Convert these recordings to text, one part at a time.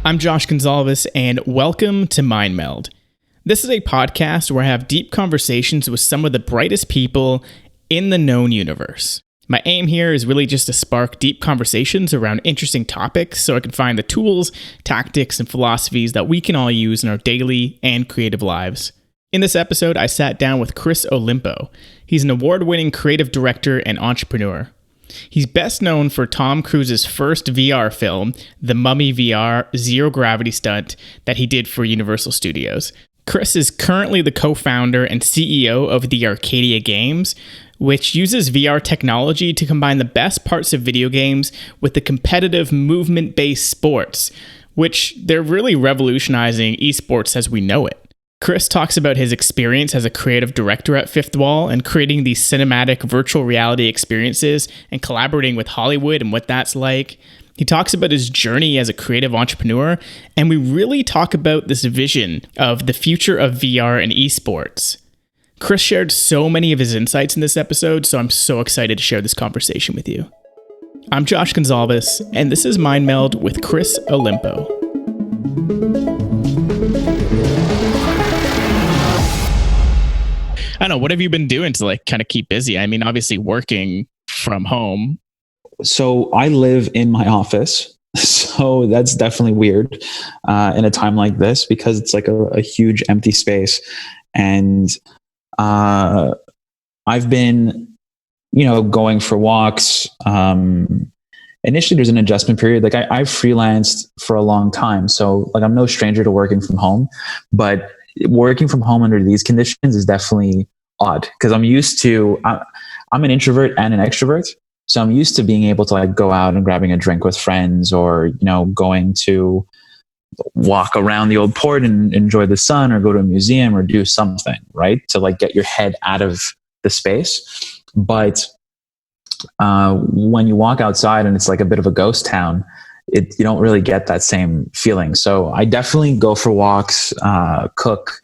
I'm Josh Gonzalez, and welcome to Meld. This is a podcast where I have deep conversations with some of the brightest people in the known universe. My aim here is really just to spark deep conversations around interesting topics so I can find the tools, tactics, and philosophies that we can all use in our daily and creative lives. In this episode, I sat down with Chris Olimpo. He's an award-winning creative director and entrepreneur. He's best known for Tom Cruise's first VR film, the Mummy VR Zero Gravity stunt that he did for Universal Studios. Chris is currently the co-founder and CEO of the Arcadia Games, which uses VR technology to combine the best parts of video games with the competitive movement-based sports, which they're really revolutionizing esports as we know it. Chris talks about his experience as a creative director at Fifth Wall and creating these cinematic virtual reality experiences and collaborating with Hollywood and what that's like. He talks about his journey as a creative entrepreneur, and we really talk about this vision of the future of VR and esports. Chris shared so many of his insights in this episode, so I'm so excited to share this conversation with you. I'm Josh Gonzalez, and this is Meld with Chris Olimpo. I don't know, what have you been doing to kind of keep busy? I mean, obviously working from home. So I live in my office. So that's definitely weird in a time like this because it's like a huge empty space. And I've been, going for walks. Initially, there's an adjustment period. Like I've freelanced for a long time. So I'm no stranger to working from home. But working from home under these conditions is definitely odd because I'm an introvert and an extrovert. So I'm used to being able to go out and grabbing a drink with friends or, going to walk around the old port and enjoy the sun or go to a museum or do something, right? To get your head out of the space. But when you walk outside and it's like a bit of a ghost town, you don't really get that same feeling. So I definitely go for walks, cook,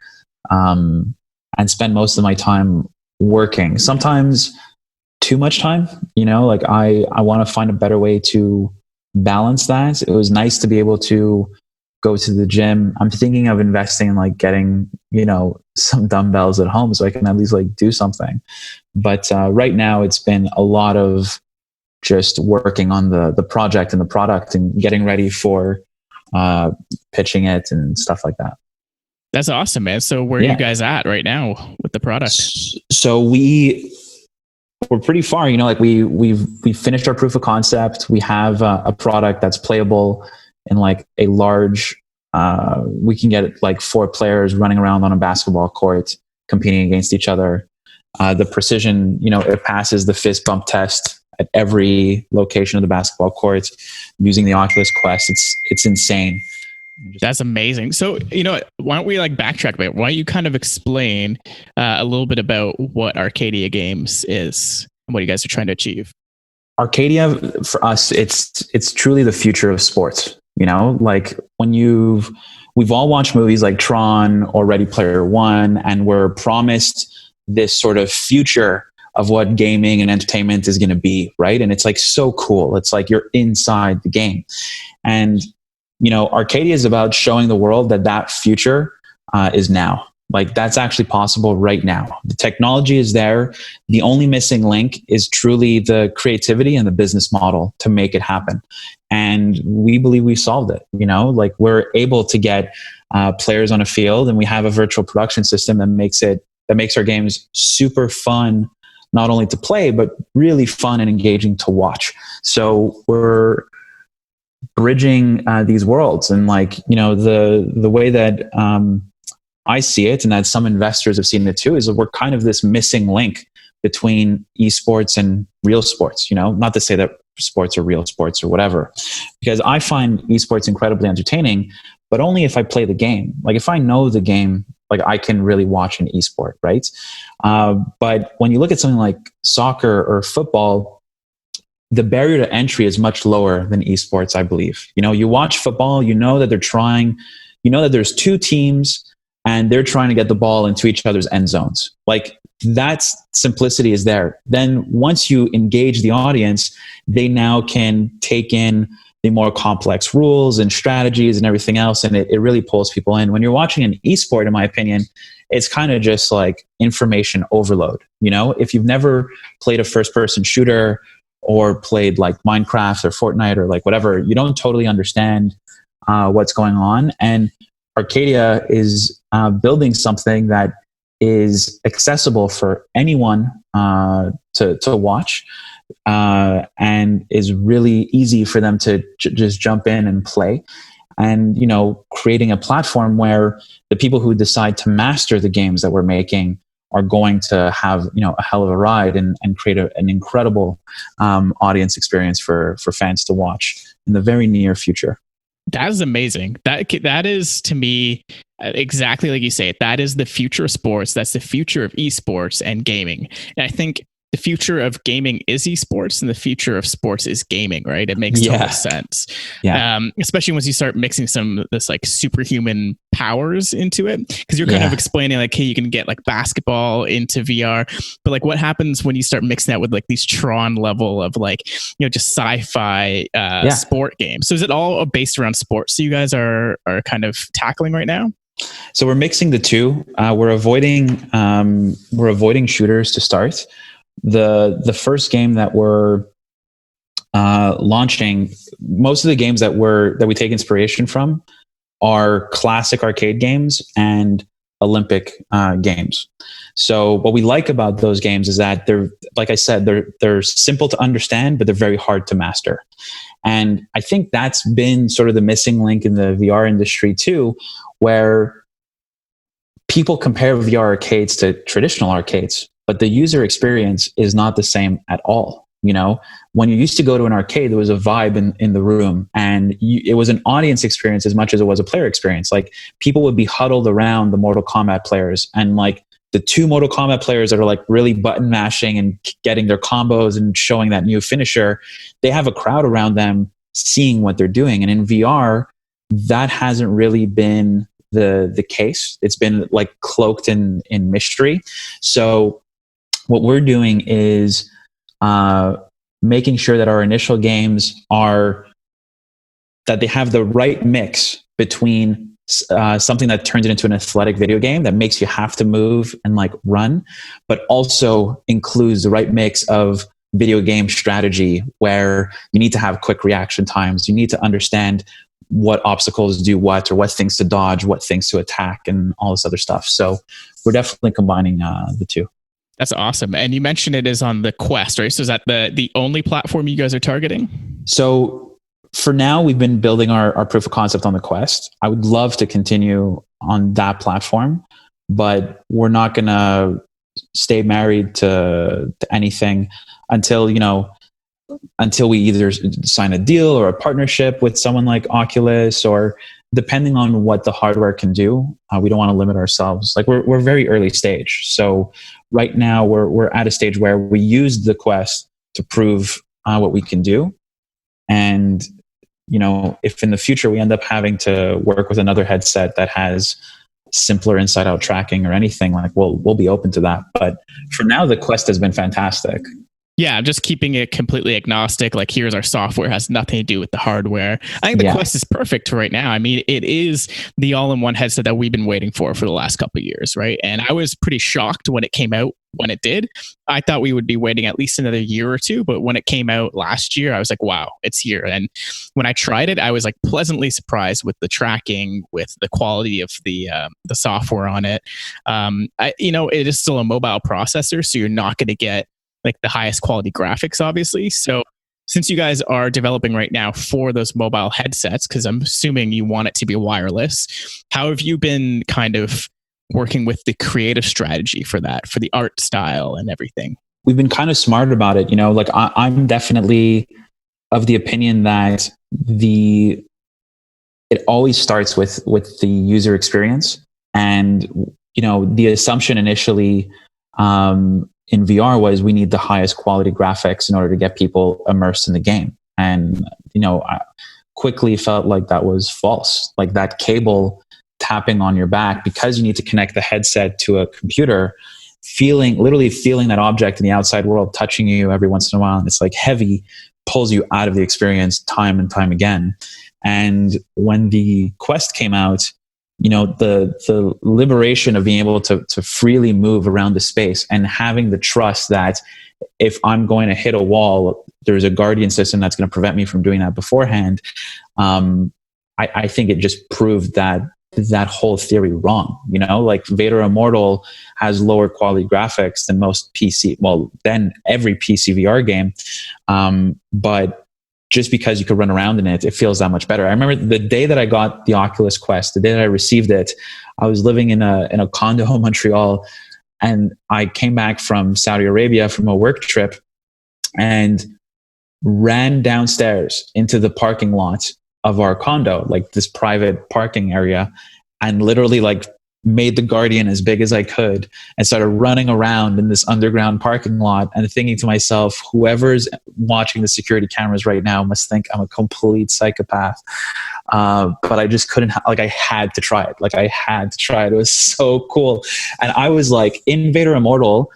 and spend most of my time working. Sometimes too much time, I want to find a better way to balance that. It was nice to be able to go to the gym. I'm thinking of investing in getting, some dumbbells at home so I can at least do something. But right now it's been a lot of just working on the project and the product and getting ready for pitching it and stuff like that. That's awesome, man. So where are you guys at right now with the product? So we're pretty far, we've finished our proof of concept. We have a product that's playable in a large, we can get 4 players running around on a basketball court competing against each other. The precision, it passes the fist bump test at every location of the basketball court using the Oculus Quest. It's insane. That's amazing. So, why don't we backtrack a bit? Why don't you kind of explain a little bit about what Arcadia Games is and what you guys are trying to achieve? Arcadia, for us, it's truly the future of sports. When we've all watched movies like Tron or Ready Player One, and we're promised this sort of future of what gaming and entertainment is going to be, right? And it's so cool. It's you're inside the game. And, Arcadia is about showing the world that future is now. That's actually possible right now. The technology is there. The only missing link is truly the creativity and the business model to make it happen. And we believe we solved it. We're able to get players on a field, and we have a virtual production system that makes our games super fun, not only to play, but really fun and engaging to watch. So we're bridging these worlds. And the way that I see it, and that some investors have seen it too, is that we're kind of this missing link between esports and real sports. Not to say that sports are real sports or whatever, because I find esports incredibly entertaining, but only if I play the game. If I know the game, I can really watch an esport, right? But when you look at something like soccer or football, the barrier to entry is much lower than esports, I believe. You watch football, that they're trying, that there's 2 teams and they're trying to get the ball into each other's end zones. That simplicity is there. Then once you engage the audience, they now can take in the more complex rules and strategies and everything else. And it really pulls people in. When you're watching an esport, in my opinion, it's kind of just like information overload. You know, if you've never played a first person shooter or played like Minecraft or Fortnite or like whatever, you don't totally understand what's going on. And Arcadia is building something that is accessible for anyone to watch, and is really easy for them to just jump in and play. And, you know, creating a platform where the people who decide to master the games that we're making are going to have, you know, a hell of a ride and create an incredible audience experience for fans to watch in the very near future. That is amazing. That is, to me, exactly like you say. That is the future of sports. That's the future of esports and gaming. And I think the future of gaming is esports, and the future of sports is gaming. Right? It makes total sense. Yeah. Especially once you start mixing some of this like superhuman powers into it, because you're kind of explaining like, hey, you can get like basketball into VR, but like what happens when you start mixing that with like these Tron level of like, you know, just sci-fi sport games? So is it all based around sports? So you guys are kind of tackling right now? So we're mixing the two. We're avoiding shooters to start. The first game that we're launching, most of the games that we take inspiration from are classic arcade games and Olympic games. So what we like about those games is that they're, like I said, they're simple to understand, but they're very hard to master. And I think that's been sort of the missing link in the VR industry too, where people compare VR arcades to traditional arcades, but the user experience is not the same at all. You know, when you used to go to an arcade, there was a vibe in the room, and it was an audience experience as much as it was a player experience. Like, people would be huddled around the Mortal Kombat players, and like the two Mortal Kombat players that are like really button mashing and getting their combos and showing that new finisher, they have a crowd around them seeing what they're doing. And in VR, that hasn't really been the case. It's been like cloaked in mystery. So what we're doing is making sure that our initial games that they have the right mix between something that turns it into an athletic video game that makes you have to move and like run, but also includes the right mix of video game strategy, where you need to have quick reaction times. You need to understand what obstacles do what, or what things to dodge, what things to attack, and all this other stuff. So we're definitely combining the two. That's awesome. And you mentioned it is on the Quest, right? So is that the only platform you guys are targeting? So for now, we've been building our proof of concept on the Quest. I would love to continue on that platform, but we're not going to stay married to anything until we either sign a deal or a partnership with someone like Oculus, or depending on what the hardware can do. We don't want to limit ourselves. Like, we're very early stage. So right now we're at a stage where we use the Quest to prove what we can do. And, you know, if in the future we end up having to work with another headset that has simpler inside out tracking or anything, like we'll be open to that. But for now, the Quest has been fantastic. Yeah, just keeping it completely agnostic. Like, here's our software, has nothing to do with the hardware. I think the Quest is perfect right now. I mean, it is the all-in-one headset that we've been waiting for the last couple of years, right? And I was pretty shocked when it came out, when it did. I thought we would be waiting at least another year or two, but when it came out last year, I was like, wow, it's here. And when I tried it, I was like pleasantly surprised with the tracking, with the quality of the software on it. It is still a mobile processor, so you're not going to get like the highest quality graphics, obviously. So since you guys are developing right now for those mobile headsets, because I'm assuming you want it to be wireless, how have you been kind of working with the creative strategy for that, for the art style and everything? We've been kind of smart about it. You know, like I'm definitely of the opinion that it always starts with the user experience. And, you know, the assumption initially in VR was we need the highest quality graphics in order to get people immersed in the game. And, you know, I quickly felt like that was false. Like, that cable tapping on your back, because you need to connect the headset to a computer, literally feeling that object in the outside world touching you every once in a while. And it's like heavy, pulls you out of the experience time and time again. And when the Quest came out, the liberation of being able to freely move around the space and having the trust that if I'm going to hit a wall, there's a guardian system that's going to prevent me from doing that beforehand. I think it just proved that whole theory wrong. Like Vader Immortal has lower quality graphics than most than every PC VR game. But just because you could run around in it, it feels that much better. I remember the day that I got the Oculus Quest, the day that I received it, I was living in a condo in Montreal, and I came back from Saudi Arabia from a work trip and ran downstairs into the parking lot of our condo, like this private parking area, and literally like made the Guardian as big as I could and started running around in this underground parking lot and thinking to myself, whoever's watching the security cameras right now must think I'm a complete psychopath. But I just couldn't, I had to try it. It was so cool. And I was like, in Vader Immortal,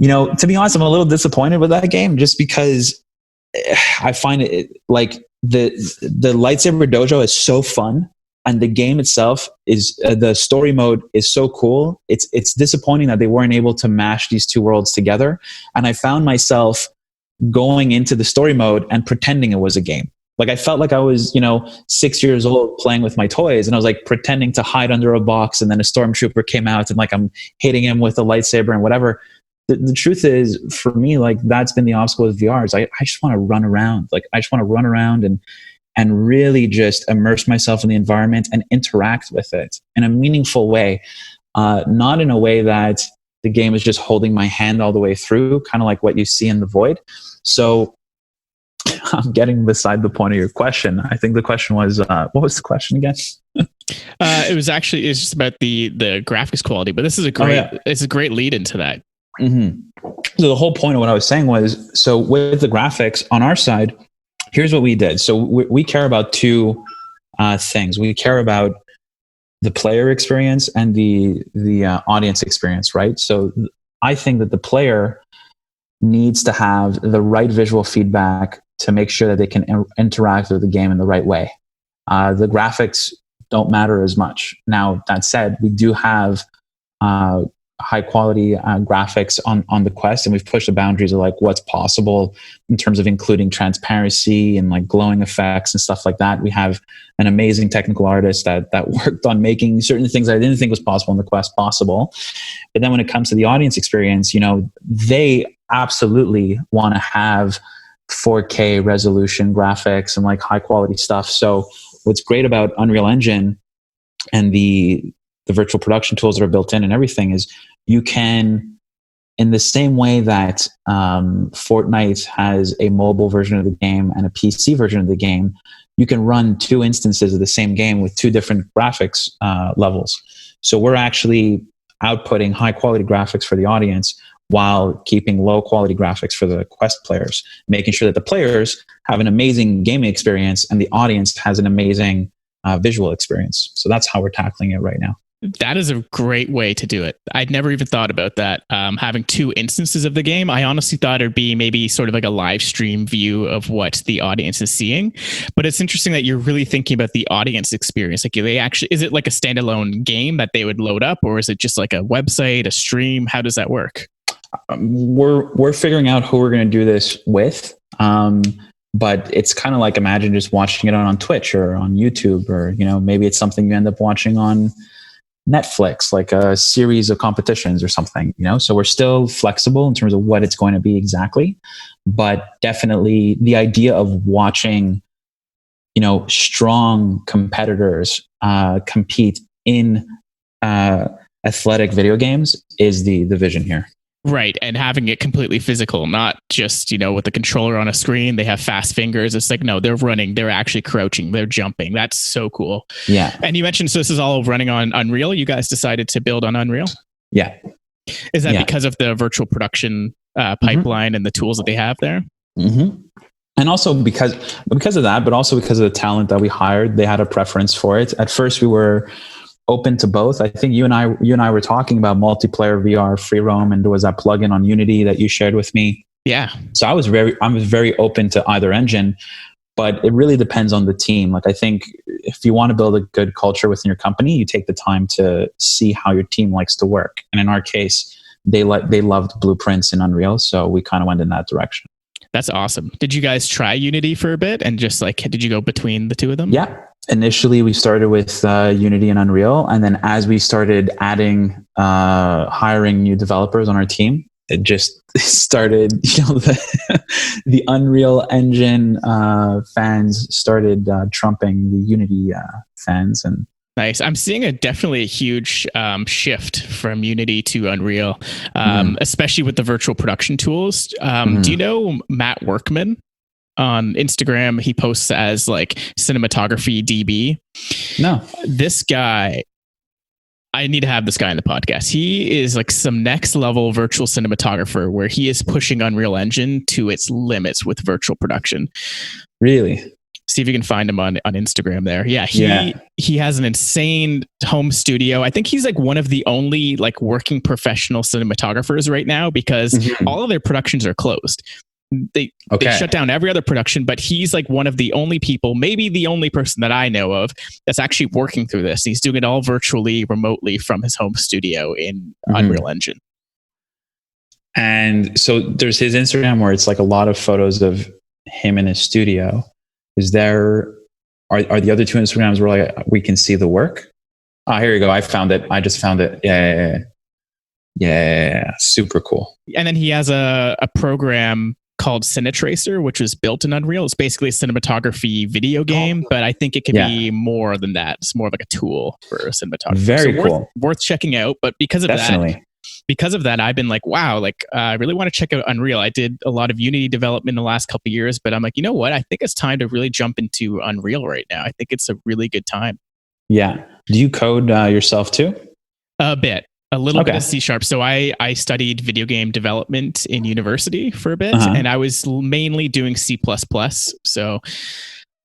to be honest, I'm a little disappointed with that game just because I find it like the lightsaber dojo is so fun. And the game itself is the story mode is so cool. It's disappointing that they weren't able to mash these two worlds together. And I found myself going into the story mode and pretending it was a game. Like I felt like I was, 6 years old playing with my toys, and I was like pretending to hide under a box, and then a stormtrooper came out and like I'm hitting him with a lightsaber and whatever. The truth is, for me, like that's been the obstacle with VR. Is I just want to run around. Like I just want to run around and really just immerse myself in the environment and interact with it in a meaningful way, not in a way that the game is just holding my hand all the way through, kind of like what you see in The Void. So I'm getting beside the point of your question. I think the question was, what was the question again? It's just about the graphics quality, but this is it's a great lead into that. Mm-hmm. So the whole point of what I was saying was, so with the graphics on our side, here's what we did. So we care about two things. We care about the player experience and the audience experience, right? So I think that the player needs to have the right visual feedback to make sure that they can interact with the game in the right way. The graphics don't matter as much. Now, that said, we do have high quality graphics on the Quest, and we've pushed the boundaries of like what's possible in terms of including transparency and like glowing effects and stuff like that. We have an amazing technical artist that worked on making certain things I didn't think was possible in the Quest possible. But then when it comes to the audience experience, they absolutely want to have 4K resolution graphics and like high quality stuff. So what's great about Unreal Engine and the virtual production tools that are built in and everything is you can, in the same way that Fortnite has a mobile version of the game and a PC version of the game, you can run two instances of the same game with two different graphics levels. So we're actually outputting high quality graphics for the audience while keeping low quality graphics for the Quest players, making sure that the players have an amazing gaming experience and the audience has an amazing visual experience. So that's how we're tackling it right now. That is a great way to do it. I'd never even thought about that. Having two instances of the game. I honestly thought it'd be maybe sort of like a live stream view of what the audience is seeing. But it's interesting that you're really thinking about the audience experience. Like, is it like a standalone game that they would load up, or is it just like a website, a stream? How does that work? We're figuring out who we're going to do this with. But it's kind of like, imagine just watching it on Twitch or on YouTube, or, maybe it's something you end up watching on Netflix, like a series of competitions or something, so we're still flexible in terms of what it's going to be exactly, but definitely the idea of watching, strong competitors compete in athletic video games is the vision here. Right. And having it completely physical, not just, with the controller on a screen, they have fast fingers. It's like, no, they're running, they're actually crouching, they're jumping. That's so cool. Yeah. And you mentioned, so this is all running on Unreal. You guys decided to build on Unreal? Yeah. Is that because of the virtual production pipeline and the tools that they have there? Mm-hmm. And also because of that, but also because of the talent that we hired, they had a preference for it. At first we were open to both. I think you and I were talking about multiplayer VR free roam, and there was that plugin on Unity that you shared with me. Yeah. So I was very open to either engine, but it really depends on the team. Like I think if you want to build a good culture within your company, you take the time to see how your team likes to work. And in our case, they loved blueprints in Unreal, so we kind of went in that direction. That's awesome. Did you guys try Unity for a bit, and just like, did you go between the two of them? Yeah. Initially, we started with Unity and Unreal, and then as we started hiring new developers on our team, it just started. The Unreal Engine fans started trumping the Unity fans, and nice. I'm seeing definitely a huge shift from Unity to Unreal, especially with the virtual production tools. Do you know Matt Workman? On Instagram, he posts as like cinematography DB. No. This guy, I need to have this guy on the podcast. He is like some next level virtual cinematographer where he is pushing Unreal Engine to its limits with virtual production. Really? See if you can find him on Instagram there. Yeah, he has an insane home studio. I think he's like one of the only like working professional cinematographers right now because all of their productions are closed. They shut down every other production, but he's like one of the only people, maybe the only person that I know of that's actually working through this. He's doing it all virtually, remotely from his home studio in Unreal Engine. And so there's his Instagram where it's like a lot of photos of him in his studio. Is there, are the other two Instagrams where like we can see the work? Oh, here you go. I found it. I just found it. Yeah. Super cool. And then he has a program called Cinetracer, which was built in Unreal. It's basically a cinematography video game, but I think it can be more than that. It's more of like a tool for a cinematographer. Very cool. Worth checking out. But because of that, I've been like, wow, like I really want to check out Unreal. I did a lot of Unity development in the last couple of years, but I'm like, you know what? I think it's time to really jump into Unreal right now. I think it's a really good time. Yeah. Do you code yourself too? A bit. A little bit of C#. So I studied video game development in university for a bit, and I was mainly doing C++. So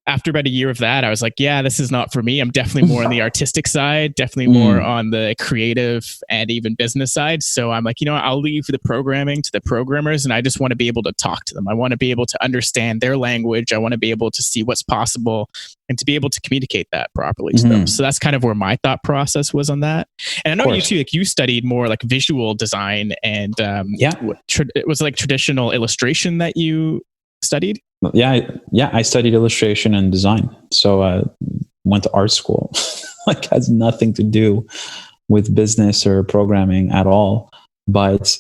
after about a year of that, I was like, yeah, this is not for me. I'm definitely more on the artistic side, definitely more on the creative and even business side. So I'm like, you know what? I'll leave the programming to the programmers, and I just want to be able to talk to them. I want to be able to understand their language. I want to be able to see what's possible and to be able to communicate that properly to them. So that's kind of where my thought process was on that. And I know you too, like you studied more like visual design and it was like traditional illustration that you studied. I studied illustration and design. So went to art school. Like has nothing to do with business or programming at all, but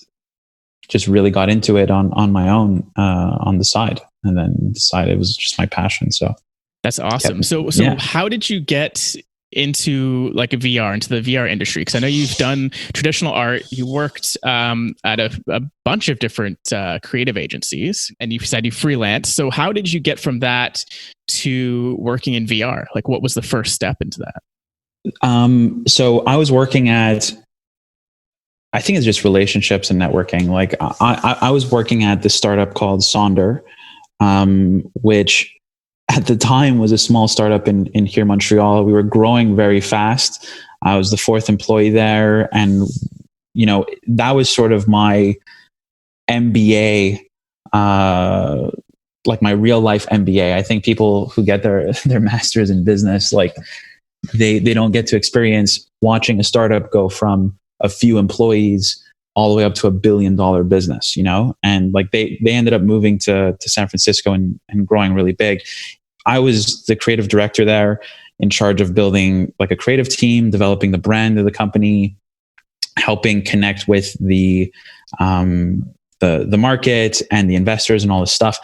just really got into it on my own on the side, and then decided it was just my passion. So that's awesome. So how did you get into like a VR, into the VR industry? Because I know you've done traditional art, you worked at a bunch of different creative agencies, and you said you freelance. So how did you get from that to working in VR? Like what was the first step into that? So I was working at, I think it's just relationships and networking. Like I was working at this startup called Sonder, which at the time was a small startup in here, Montreal. We were growing very fast. I was the fourth employee there. And, you know, that was sort of my MBA, like my real life MBA. I think people who get their masters in business, like they don't get to experience watching a startup go from a few employees all the way up to $1 billion business, you know? And like they ended up moving to San Francisco and growing really big. I was the creative director there, in charge of building like a creative team, developing the brand of the company, helping connect with the market and the investors and all this stuff.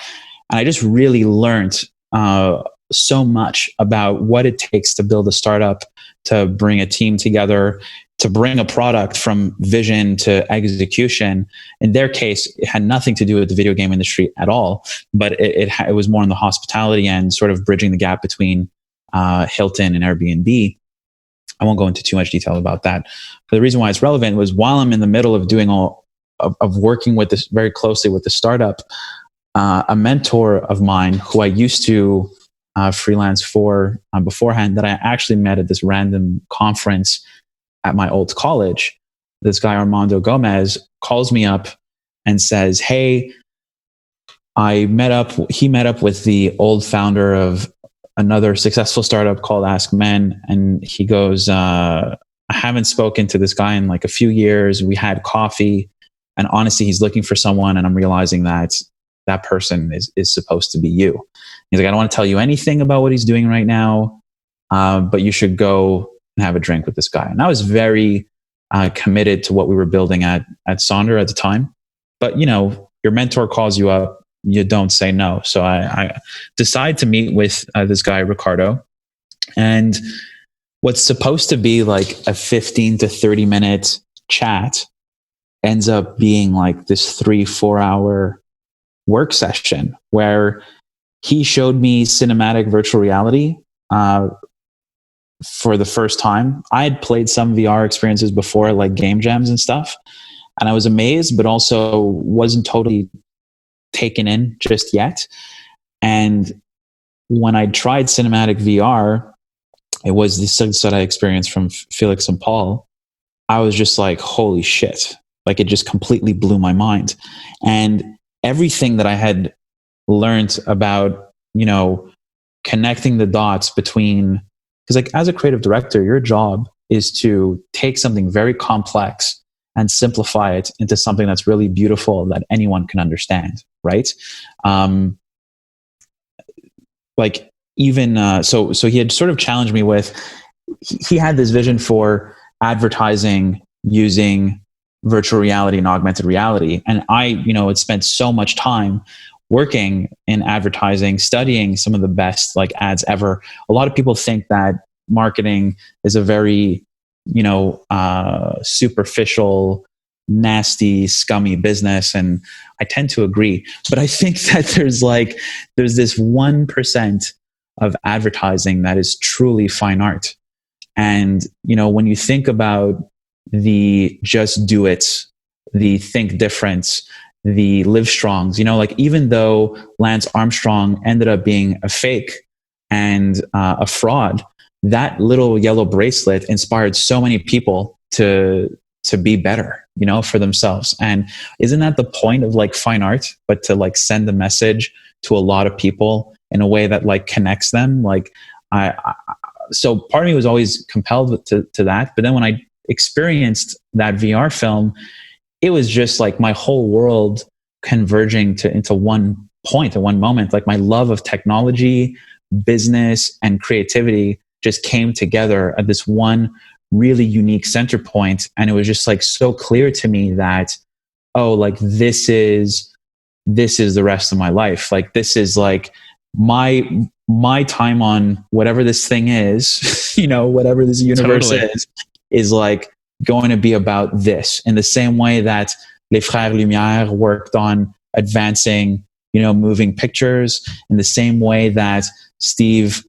And I just really learned so much about what it takes to build a startup, to bring a team together, to bring a product from vision to execution. In their case, it had nothing to do with the video game industry at all, but it was more on the hospitality end, sort of bridging the gap between Hilton and Airbnb. I won't go into too much detail about that. But the reason why it's relevant was while I'm in the middle of doing of working with this very closely with the startup, a mentor of mine who I used to freelance for beforehand, that I actually met at this random conference at my old college, this guy Armando Gomez calls me up and says, "Hey, he met up with the old founder of another successful startup called Ask Men. And he goes, I haven't spoken to this guy in like a few years. We had coffee, and honestly, he's looking for someone. And I'm realizing that that person is supposed to be you. He's like, I don't want to tell you anything about what he's doing right now, but you should go and have a drink with this guy. And I was very committed to what we were building at Sonder at the time. But, you know, your mentor calls you up, you don't say no. So I decide to meet with this guy, Ricardo. And what's supposed to be like a 15 to 30 minute chat ends up being like this 3-4 hour work session where he showed me cinematic virtual reality for the first time. I had played some VR experiences before, like game jams and stuff, and I was amazed, but also wasn't totally taken in just yet. And when I tried cinematic VR, it was the sense that I experienced from Felix and Paul. I was just like, holy shit. Like, it just completely blew my mind. And everything that I had learned about, you know, connecting the dots between, because like as a creative director, your job is to take something very complex and simplify it into something that's really beautiful that anyone can understand, right? Like even so he had sort of challenged me with, he had this vision for advertising using virtual reality and augmented reality, and I, you know, had spent so much time working in advertising, studying some of the best like ads ever. A lot of people think that marketing is a very, you know, superficial, nasty, scummy business. And I tend to agree. But I think that there's this 1% of advertising that is truly fine art. And, you know, when you think about the just do it, the think different, the live strongs, you know, like even though Lance Armstrong ended up being a fake and a fraud, that little yellow bracelet inspired so many people to be better, you know, for themselves. And isn't that the point of like fine art, but to like send a message to a lot of people in a way that like connects them? Like so part of me was always compelled to that. But then when I experienced that VR film, it was just like my whole world converging into one point at one moment. Like my love of technology, business, and creativity just came together at this one really unique center point. And it was just like so clear to me that, oh, like this is the rest of my life. Like this is like my time on whatever this thing is, you know, whatever this universe Totally. is like going to be about this, in the same way that Les Frères Lumière worked on advancing, you know, moving pictures, in the same way that Steve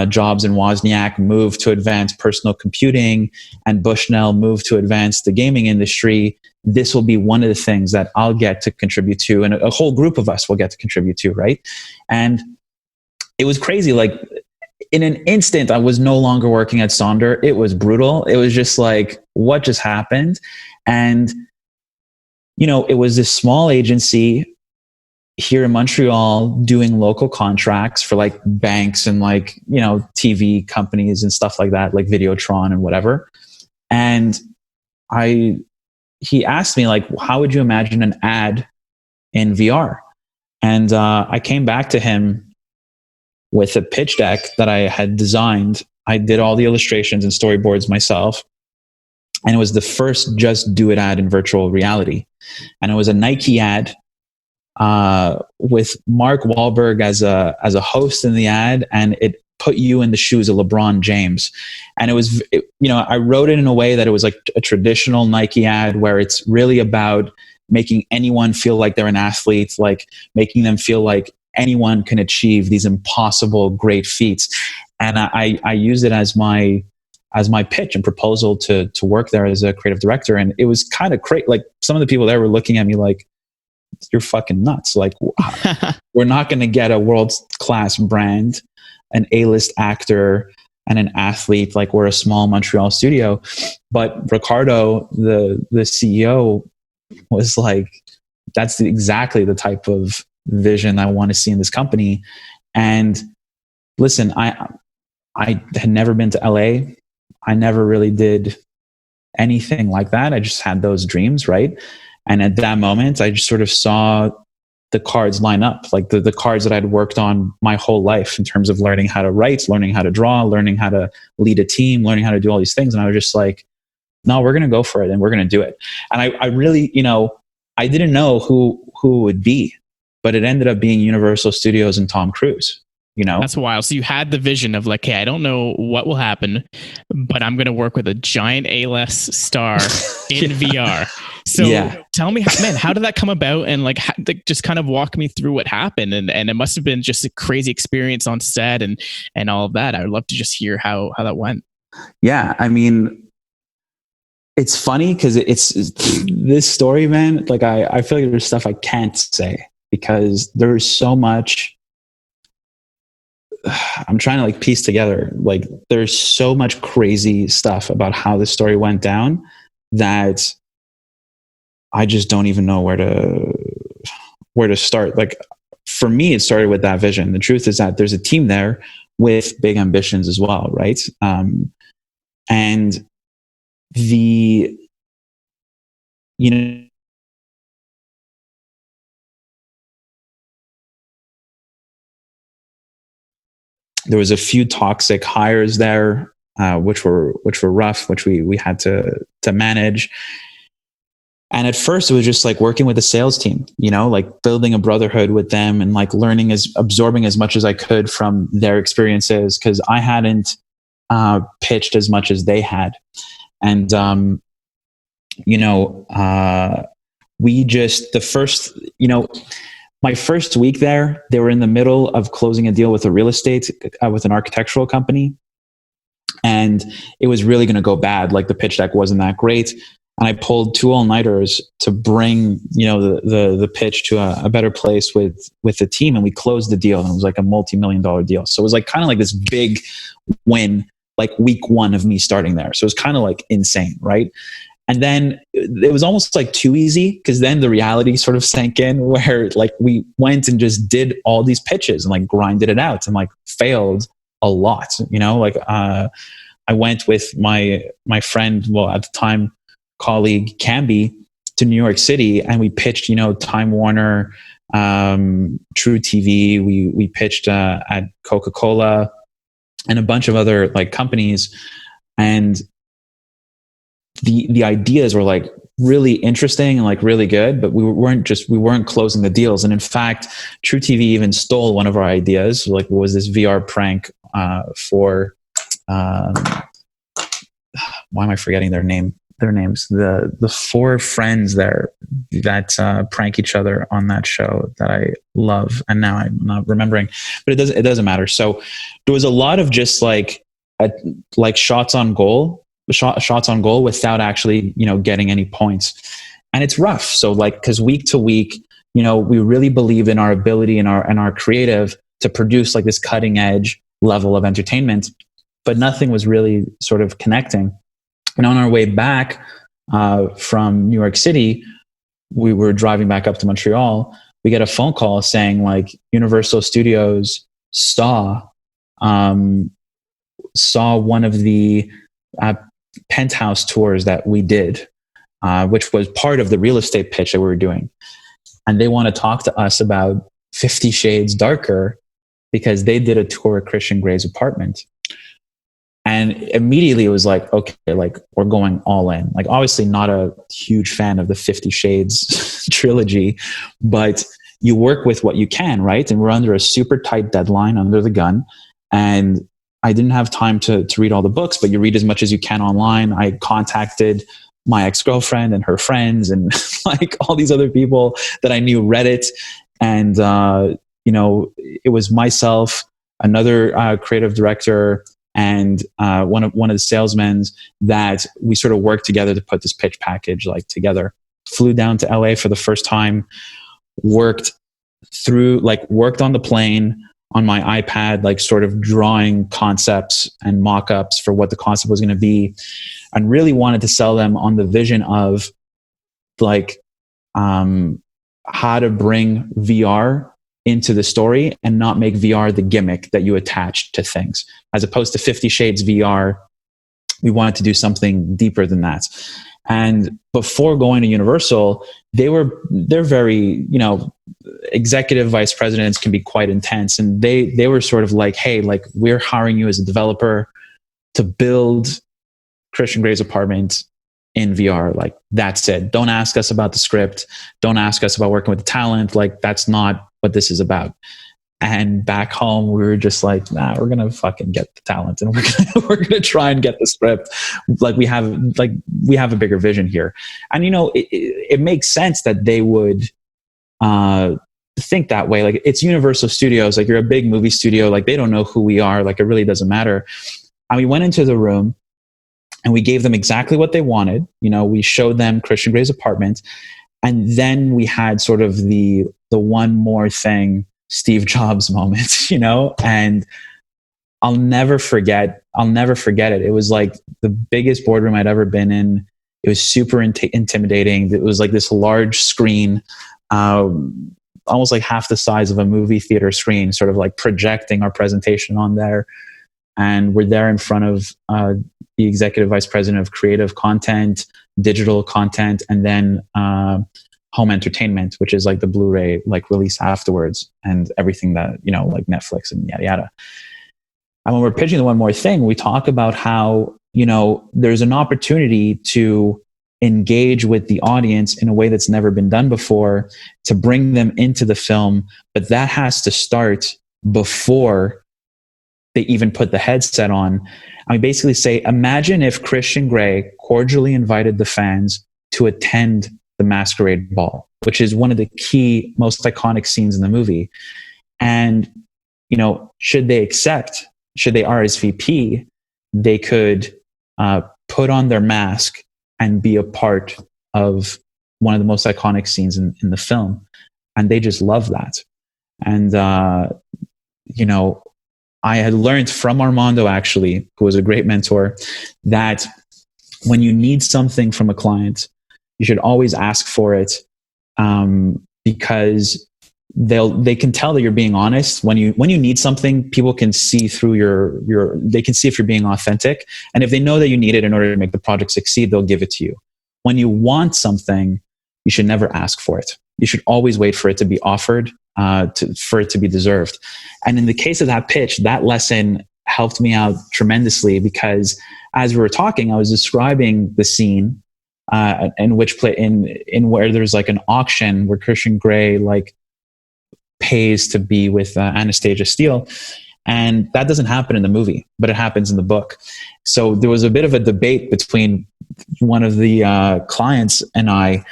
Jobs and Wozniak moved to advance personal computing, and Bushnell moved to advance the gaming industry. This will be one of the things that I'll get to contribute to, and a whole group of us will get to contribute to, right? And it was crazy. Like in an instant, I was no longer working at Sonder. It was brutal. It was just like, what just happened? And, you know, it was this small agency here in Montreal doing local contracts for like banks and like, you know, TV companies and stuff like that, like Videotron and whatever. And he asked me like, how would you imagine an ad in VR? And I came back to him with a pitch deck that I had designed. I did all the illustrations and storyboards myself. And it was the first Just Do It ad in virtual reality. And it was a Nike ad with Mark Wahlberg as a host in the ad, and it put you in the shoes of LeBron James. And it was, you know, I wrote it in a way that it was like a traditional Nike ad where it's really about making anyone feel like they're an athlete, like making them feel like anyone can achieve these impossible great feats. And I used it as my pitch and proposal to work there as a creative director. And it was kind of crazy. Like some of the people there were looking at me like, you're fucking nuts. Like we're not going to get a world-class brand, an A-list actor, and an athlete. Like we're a small Montreal studio. But Ricardo, the CEO, was like, that's exactly the type of vision I want to see in this company. And listen, I had never been to LA. I never really did anything like that. I just had those dreams, right? And at that moment, I just sort of saw the cards line up, like the cards that I'd worked on my whole life in terms of learning how to write, learning how to draw, learning how to lead a team, learning how to do all these things. And I was just like, no, we're going to go for it and we're going to do it. And I really, I didn't know who it would be, but it ended up being Universal Studios and Tom Cruise. That's wild. So you had the vision of like, hey, I don't know what will happen, but I'm going to work with a giant A-list star in VR. So tell me, man, how did that come about? And like, just kind of walk me through what happened. And it must have been just a crazy experience on set and all of that. I would love to just hear how that went. Yeah. I mean, it's funny because it's this story, man. Like I feel like there's stuff I can't say because there's so much. I'm trying to like piece together, like there's so much crazy stuff about how the story went down that I just don't even know where to start. Like for me, it started with that vision. The truth is that there's a team there with big ambitions as well. Right. And there was a few toxic hires there, which were rough, which we had to manage. And at first it was just like working with the sales team, like building a brotherhood with them and like absorbing as much as I could from their experiences. Cause I hadn't, pitched as much as they had. And, my first week there, they were in the middle of closing a deal with with an architectural company. And it was really going to go bad. Like the pitch deck wasn't that great. And I pulled 2 all-nighters to bring, the pitch to a better place with the team. And we closed the deal. And it was like a multi-million-dollar deal. So it was like kind of like this big win, like week 1 of me starting there. So it was kind of like insane, right? And then it was almost like too easy because then the reality sort of sank in where like we went and just did all these pitches and like grinded it out and like failed a lot, I went with my friend, well, at the time, colleague Camby to New York City and we pitched, Time Warner, True TV. We pitched at Coca-Cola and a bunch of other like companies. And the ideas were like really interesting and like really good, but we weren't closing the deals. And in fact, True TV even stole one of our ideas. Like, what was this VR prank for? Why am I forgetting their names? The 4 friends there that prank each other on that show that I love, and now I'm not remembering. But it doesn't matter. So there was a lot of just like shots on goal without actually, getting any points. And it's rough. So like, because week to week, we really believe in our ability and our creative to produce like this cutting edge level of entertainment, but nothing was really sort of connecting. And on our way back from New York City, we were driving back up to Montreal. We get a phone call saying like Universal Studios saw one of the penthouse tours that we did, which was part of the real estate pitch that we were doing. And they want to talk to us about 50 Shades Darker because they did a tour of Christian Grey's apartment. And immediately it was like, okay, like we're going all in. Like obviously not a huge fan of the 50 Shades trilogy, but you work with what you can, right? And we're under a super tight deadline, under the gun. And I didn't have time to read all the books, but you read as much as you can online. I contacted my ex-girlfriend and her friends and like all these other people that I knew read it. And, it was myself, another creative director, and one of the salesmen that we sort of worked together to put this pitch package like together. Flew down to LA for the first time, worked on the plane on my iPad, like sort of drawing concepts and mock-ups for what the concept was going to be, and really wanted to sell them on the vision of like how to bring VR into the story and not make VR the gimmick that you attach to things. As opposed to 50 Shades VR, we wanted to do something deeper than that. And before going to Universal, they're very, executive vice presidents can be quite intense. And they were sort of like, hey, like, we're hiring you as a developer to build Christian Grey's apartment in VR. Like, that's it. Don't ask us about the script. Don't ask us about working with the talent. Like, that's not what this is about. And back home, we were just like, nah, we're going to fucking get the talent and we're going to try and get the script. Like, we have a bigger vision here. And, it makes sense that they would think that way. Like, it's Universal Studios. Like, you're a big movie studio. Like, they don't know who we are. Like, it really doesn't matter. And we went into the room and we gave them exactly what they wanted. We showed them Christian Grey's apartment. And then we had sort of the one more thing Steve Jobs moment, and I'll never forget it. It was like the biggest boardroom I'd ever been in. It was super intimidating. It was like this large screen, almost like half the size of a movie theater screen, sort of like projecting our presentation on there. And we're there in front of the executive vice president of creative content, digital content, and then home entertainment, which is like the Blu-ray like release afterwards and everything that, like Netflix and yada yada. And when we're pitching the one more thing, we talk about how, there's an opportunity to engage with the audience in a way that's never been done before, to bring them into the film, but that has to start before they even put the headset on. I basically say, imagine if Christian Grey cordially invited the fans to attend the masquerade ball, which is one of the key, most iconic scenes in the movie. And, should they accept, should they RSVP, they could put on their mask and be a part of one of the most iconic scenes in the film. And they just love that. And, I had learned from Armando, actually, who was a great mentor, that when you need something from a client, you should always ask for it, because they can tell that you're being honest. When you need something, people can see through they can see if you're being authentic. And if they know that you need it in order to make the project succeed, they'll give it to you. When you want something, you should never ask for it. You should always wait for it to be offered, for it to be deserved. And in the case of that pitch, that lesson helped me out tremendously, because as we were talking, I was describing the scene in where there's like an auction where Christian Grey like pays to be with Anastasia Steele. And that doesn't happen in the movie, but it happens in the book. So there was a bit of a debate between one of the clients and I,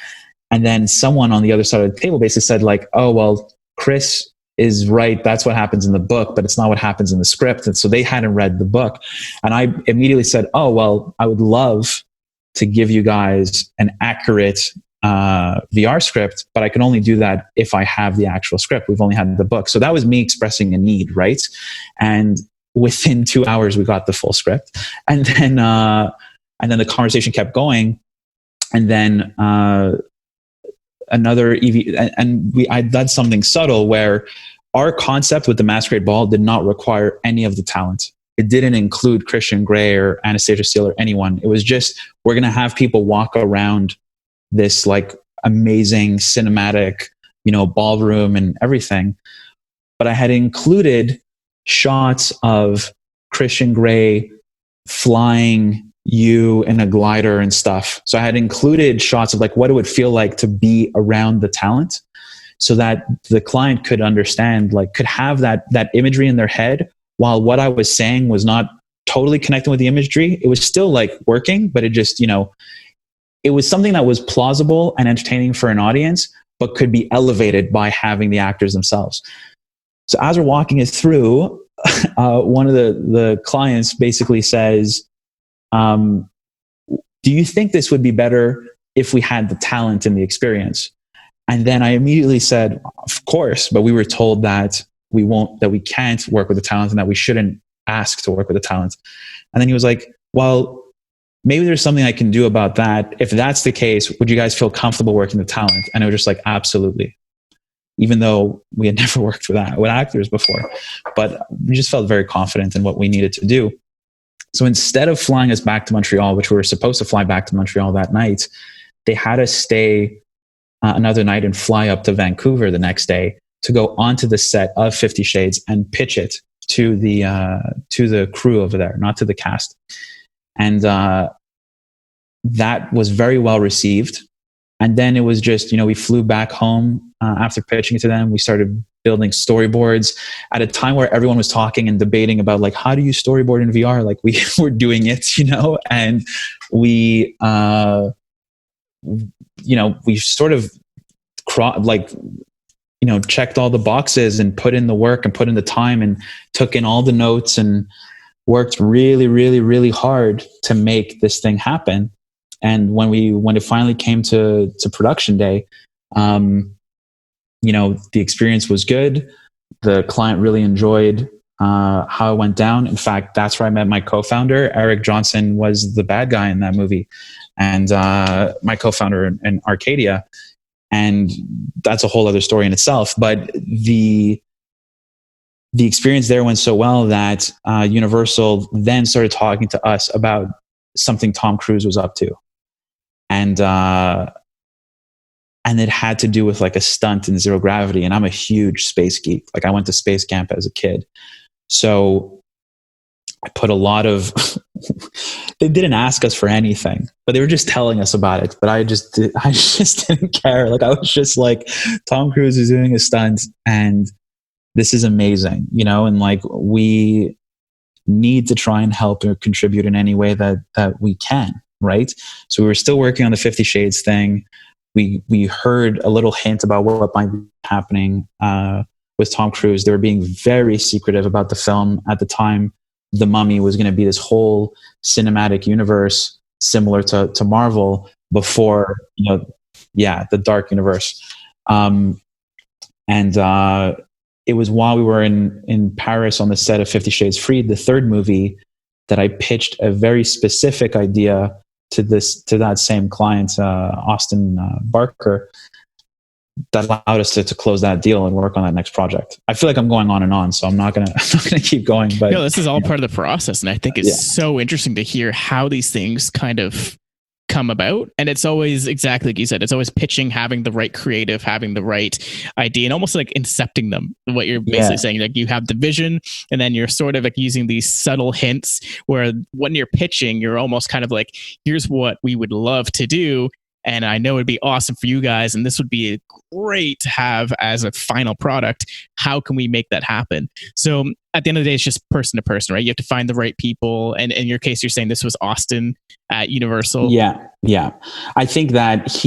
and then someone on the other side of the table basically said like, oh, well, Chris is right. That's what happens in the book, but it's not what happens in the script. And so they hadn't read the book. And I immediately said, oh, well, I would love to give you guys an accurate VR script, but I can only do that if I have the actual script. We've only had the book. So that was me expressing a need, right? And within 2 hours, we got the full script. And then the conversation kept going. And then another EV, I did something subtle where our concept with the Masquerade Ball did not require any of the talent. It didn't include Christian Grey or Anastasia Steele or anyone. It was just, we're going to have people walk around this like amazing cinematic, ballroom and everything. But I had included shots of Christian Grey flying you in a glider and stuff. So I had included shots of like what it would feel like to be around the talent, so that the client could understand, like could have that imagery in their head, while what I was saying was not totally connecting with the imagery. It was still like working, but it just, it was something that was plausible and entertaining for an audience, but could be elevated by having the actors themselves. So as we're walking it through, one of the clients basically says, do you think this would be better if we had the talent and the experience? And then I immediately said, of course, but we were told that we can't work with the talent and that we shouldn't ask to work with the talent. And then he was like, well, maybe there's something I can do about that. If that's the case, would you guys feel comfortable working the talent? And I was just like, absolutely. even though we had never worked with actors before. But we just felt very confident in what we needed to do. So instead of flying us back to Montreal, which we were supposed to fly back to Montreal that night, they had us stay another night and fly up to Vancouver the next day to go onto the set of 50 Shades and pitch it to the crew over there, not to the cast. And that was very well received. And then it was just, we flew back home after pitching it to them. We started building storyboards at a time where everyone was talking and debating about, like, how do you storyboard in VR? Like, we were doing it, and we, we sort of checked all the boxes and put in the work and put in the time and took in all the notes and worked really, really, really hard to make this thing happen. And when it finally came to production day, the experience was good. The client really enjoyed how it went down. In fact, that's where I met my co-founder. Eric Johnson was the bad guy in that movie, and my co-founder in Arcadia. And that's a whole other story in itself. But the experience there went so well that Universal then started talking to us about something Tom Cruise was up to. And it had to do with like a stunt in zero gravity. And I'm a huge space geek. Like, I went to space camp as a kid. So I put a lot of, they didn't ask us for anything, but they were just telling us about it. But I just didn't care. Like, I was just like, Tom Cruise is doing a stunt and this is amazing, and like, we need to try and help or contribute in any way that we can. Right. So we were still working on the 50 Shades thing. We heard a little hint about what might be happening with Tom Cruise. They were being very secretive about the film at the time. The Mummy was going to be this whole cinematic universe similar to Marvel before, the dark universe. It was while we were in Paris on the set of 50 Shades Freed, the third movie, that I pitched a very specific idea to that same client, Austin Barker, that allowed us to close that deal and work on that next project. I feel like I'm going on and on, so I'm not gonna keep going. But this is all part of the process, and I think it's so interesting to hear how these things kind of come about. And it's always exactly like you said, it's always pitching, having the right creative, having the right idea, and almost like incepting them. What you're basically saying, like, you have the vision, and then you're sort of like using these subtle hints where when you're pitching, you're almost kind of like, here's what we would love to do. And I know it'd be awesome for you guys, and this would be great to have as a final product. How can we make that happen? So at the end of the day, it's just person to person, right? You have to find the right people. And in your case, you're saying this was Austin at Universal. Yeah. I think that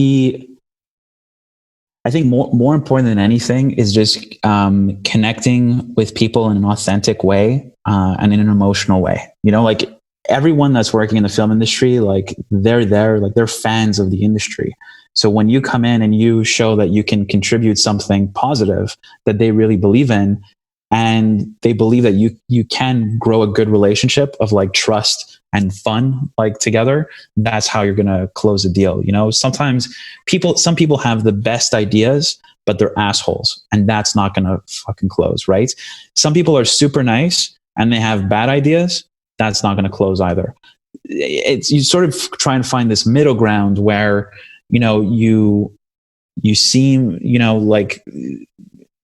more important than anything is just connecting with people in an authentic way and in an emotional way. Like, everyone that's working in the film industry, like, they're there, like, they're fans of the industry. So when you come in and you show that you can contribute something positive that they really believe in, and they believe that you can grow a good relationship of like trust and fun, like, together, that's how you're going to close a deal. Sometimes some people have the best ideas, but they're assholes, and that's not going to fucking close, right? Some people are super nice and they have bad ideas. That's not going to close either. You sort of try and find this middle ground where, you seem, like,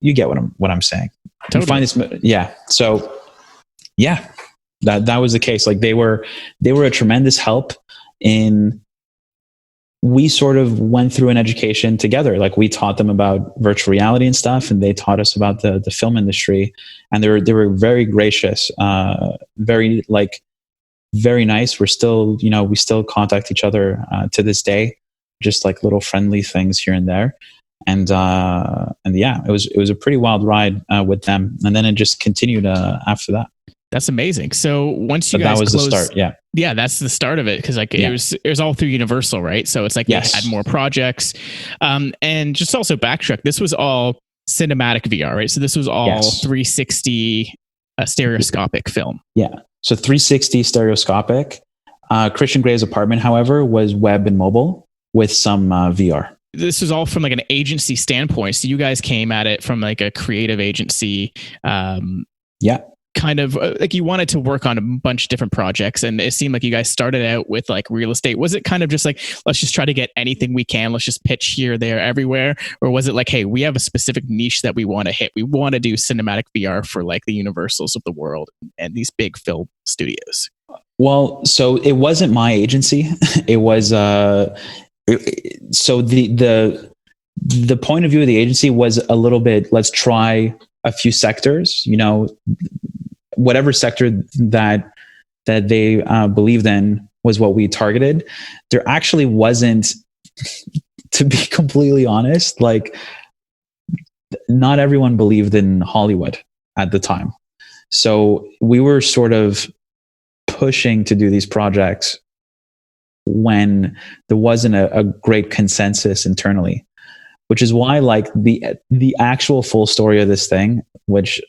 you get what I'm saying. Totally. You find this, So that was the case. Like, they were a tremendous help in. We sort of went through an education together. Like, we taught them about virtual reality and stuff, and they taught us about the film industry. And they were very gracious, very nice. We're still, we still contact each other to this day, just like little friendly things here and there. And it was a pretty wild ride with them. And then it just continued after that. That's amazing. So once you guys that was closed, the start. Yeah, that's the start of it. Cause like it was all through Universal, right? So it's like they had more projects. And just also backtrack, this was all cinematic VR, right? So this was all 360 stereoscopic film. Yeah. So 360 stereoscopic. Christian Gray's apartment, however, was web and mobile with some VR. this was all from like an agency standpoint. So you guys came at it from like a creative agency. Yeah. Kind of like you wanted to work on a bunch of different projects, and it seemed like you guys started out with like real estate. Was it kind of just like, let's just try to get anything we can, let's just pitch here, there, everywhere? Or was it like, hey, we have a specific niche that we want to hit, we want to do cinematic VR for like the Universals of the world and these big film studios? Well, so it wasn't my agency. It was so the point of view of the agency was a little bit, let's try a few sectors, you know, whatever sector that they believed in was what we targeted. There actually wasn't, to be completely honest, like not everyone believed in Hollywood at the time. So we were sort of pushing to do these projects when there wasn't a great consensus internally, which is why like the actual full story of this thing, which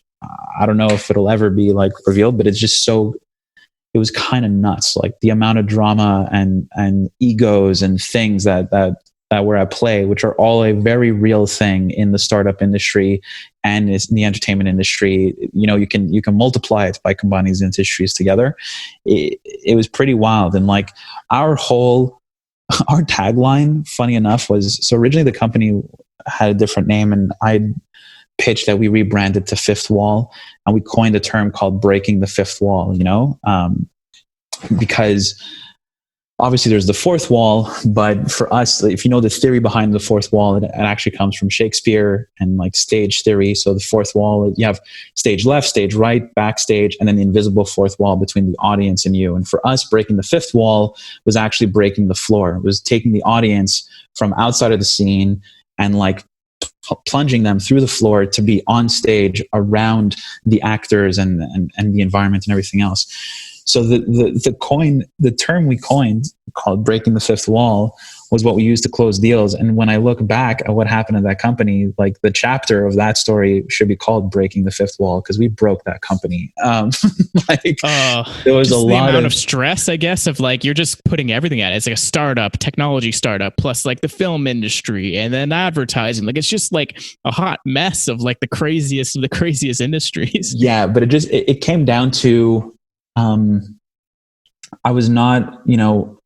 I don't know if it'll ever be like revealed, but it's just so, it was kind of nuts. Like the amount of drama and egos and things that were at play, which are all a very real thing in the startup industry and in the entertainment industry. You know, you can multiply it by combining these industries together. It was pretty wild. And like our tagline, funny enough, was, so originally the company had a different name, and I pitched that we rebranded to Fifth Wall, and we coined a term called breaking the fifth wall, you know, because obviously there's the fourth wall, but for us, if you know the theory behind the fourth wall, it actually comes from Shakespeare and like stage theory. So the fourth wall, you have stage left, stage right, backstage, and then the invisible fourth wall between the audience and you. And for us, breaking the fifth wall was actually breaking the floor. It was taking the audience from outside of the scene and like plunging them through the floor to be on stage around the actors and the environment and everything else. So the term we coined called breaking the fifth wall was what we used to close deals. And when I look back at what happened at that company, like the chapter of that story should be called breaking the fifth wall, because we broke that company. There was a lot of stress, I guess, of like, you're just putting everything at it. It's like a startup, technology startup, plus like the film industry and then advertising. Like, it's just like a hot mess of like the craziest of the craziest industries. Yeah. But it came down to, I was not, you know,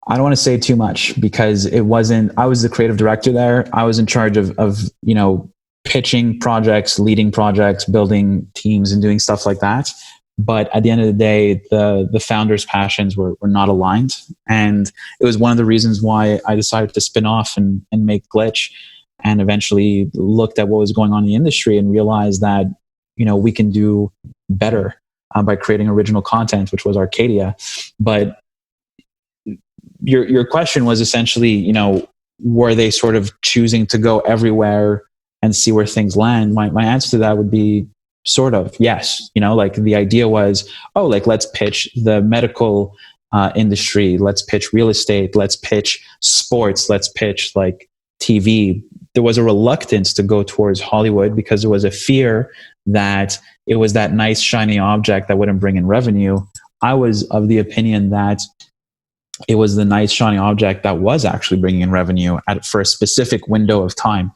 I don't want to say too much because I was the creative director there. I was in charge of, you know, pitching projects, leading projects, building teams and doing stuff like that. But at the end of the day, the founders' passions were not aligned. And it was one of the reasons why I decided to spin off and make Glitch, and eventually looked at what was going on in the industry and realized that, you know, we can do better by creating original content, which was Arcadia. But your question was essentially, you know, were they sort of choosing to go everywhere and see where things land? My answer to that would be sort of yes. You know, like the idea was, oh, like let's pitch the medical industry, let's pitch real estate, let's pitch sports, let's pitch like TV. There was a reluctance to go towards Hollywood because there was a fear that it was that nice shiny object that wouldn't bring in revenue. I was of the opinion that it was the nice shiny object that was actually bringing in revenue for a specific window of time,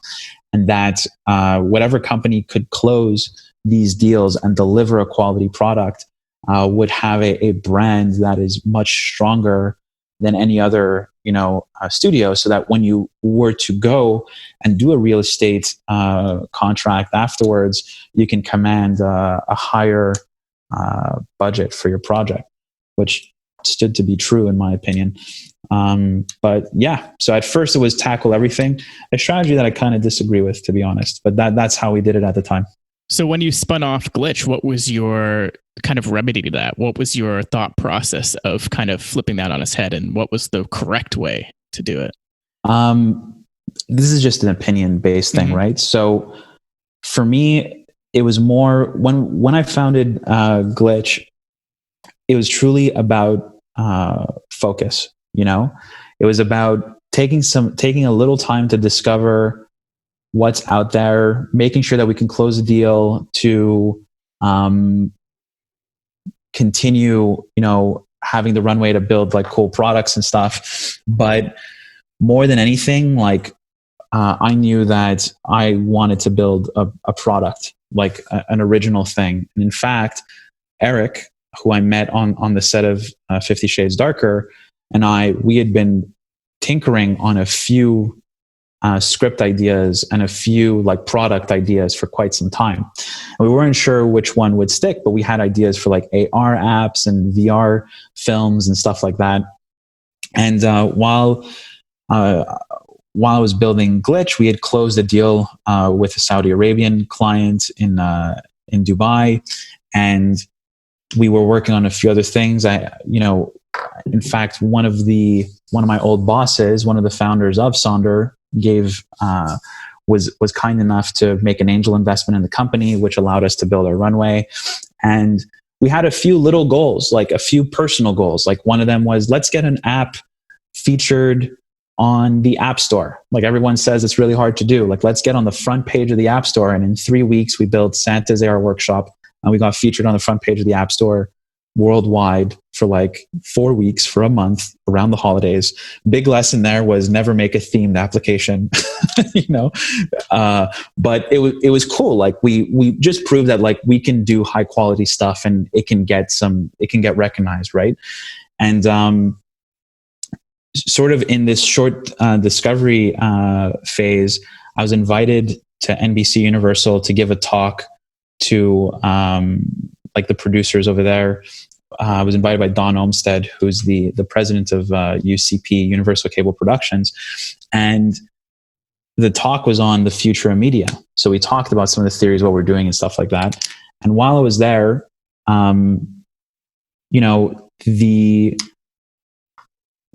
and that whatever company could close these deals and deliver a quality product would have a brand that is much stronger than any other, you know, studio, so that when you were to go and do a real estate contract afterwards, you can command a higher budget for your project, which stood to be true in my opinion. But yeah, so at first it was tackle everything, a strategy that I kind of disagree with, to be honest, but that's how we did it at the time. So when you spun off Glitch, what was your kind of remedy to that? What was your thought process of kind of flipping that on its head, and what was the correct way to do it? This is just an opinion-based thing, right? So for me, it was more when I founded Glitch, it was truly about focus. You know, it was about taking a little time to discover what's out there, making sure that we can close the deal to continue, you know, having the runway to build like cool products and stuff. But more than anything, like I knew that I wanted to build a product, like an original thing. And in fact, Eric, who I met on the set of 50 Shades Darker, and we had been tinkering on a few script ideas and a few like product ideas for quite some time. And we weren't sure which one would stick, but we had ideas for like AR apps and VR films and stuff like that. And while I was building Glitch, we had closed a deal with a Saudi Arabian client in Dubai, and we were working on a few other things. In fact, one of my old bosses, one of the founders of Sonder, was kind enough to make an angel investment in the company, which allowed us to build our runway. And we had a few little goals, like a few personal goals. Like one of them was, let's get an app featured on the App Store. Like everyone says, it's really hard to do. Like, let's get on the front page of the App Store. And in 3 weeks, we built Santa's AR Workshop, and we got featured on the front page of the App Store worldwide for like 4 weeks, for a month around the holidays. Big lesson there was never make a themed application, but it was cool. Like we just proved that like we can do high quality stuff and it can get recognized. Right. And, sort of in this short discovery phase, I was invited to NBC Universal to give a talk to like the producers over there. I was invited by Don Olmsted, who's the president of UCP, Universal Cable Productions. And the talk was on the future of media. So we talked about some of the theories, what we're doing and stuff like that. And while I was there,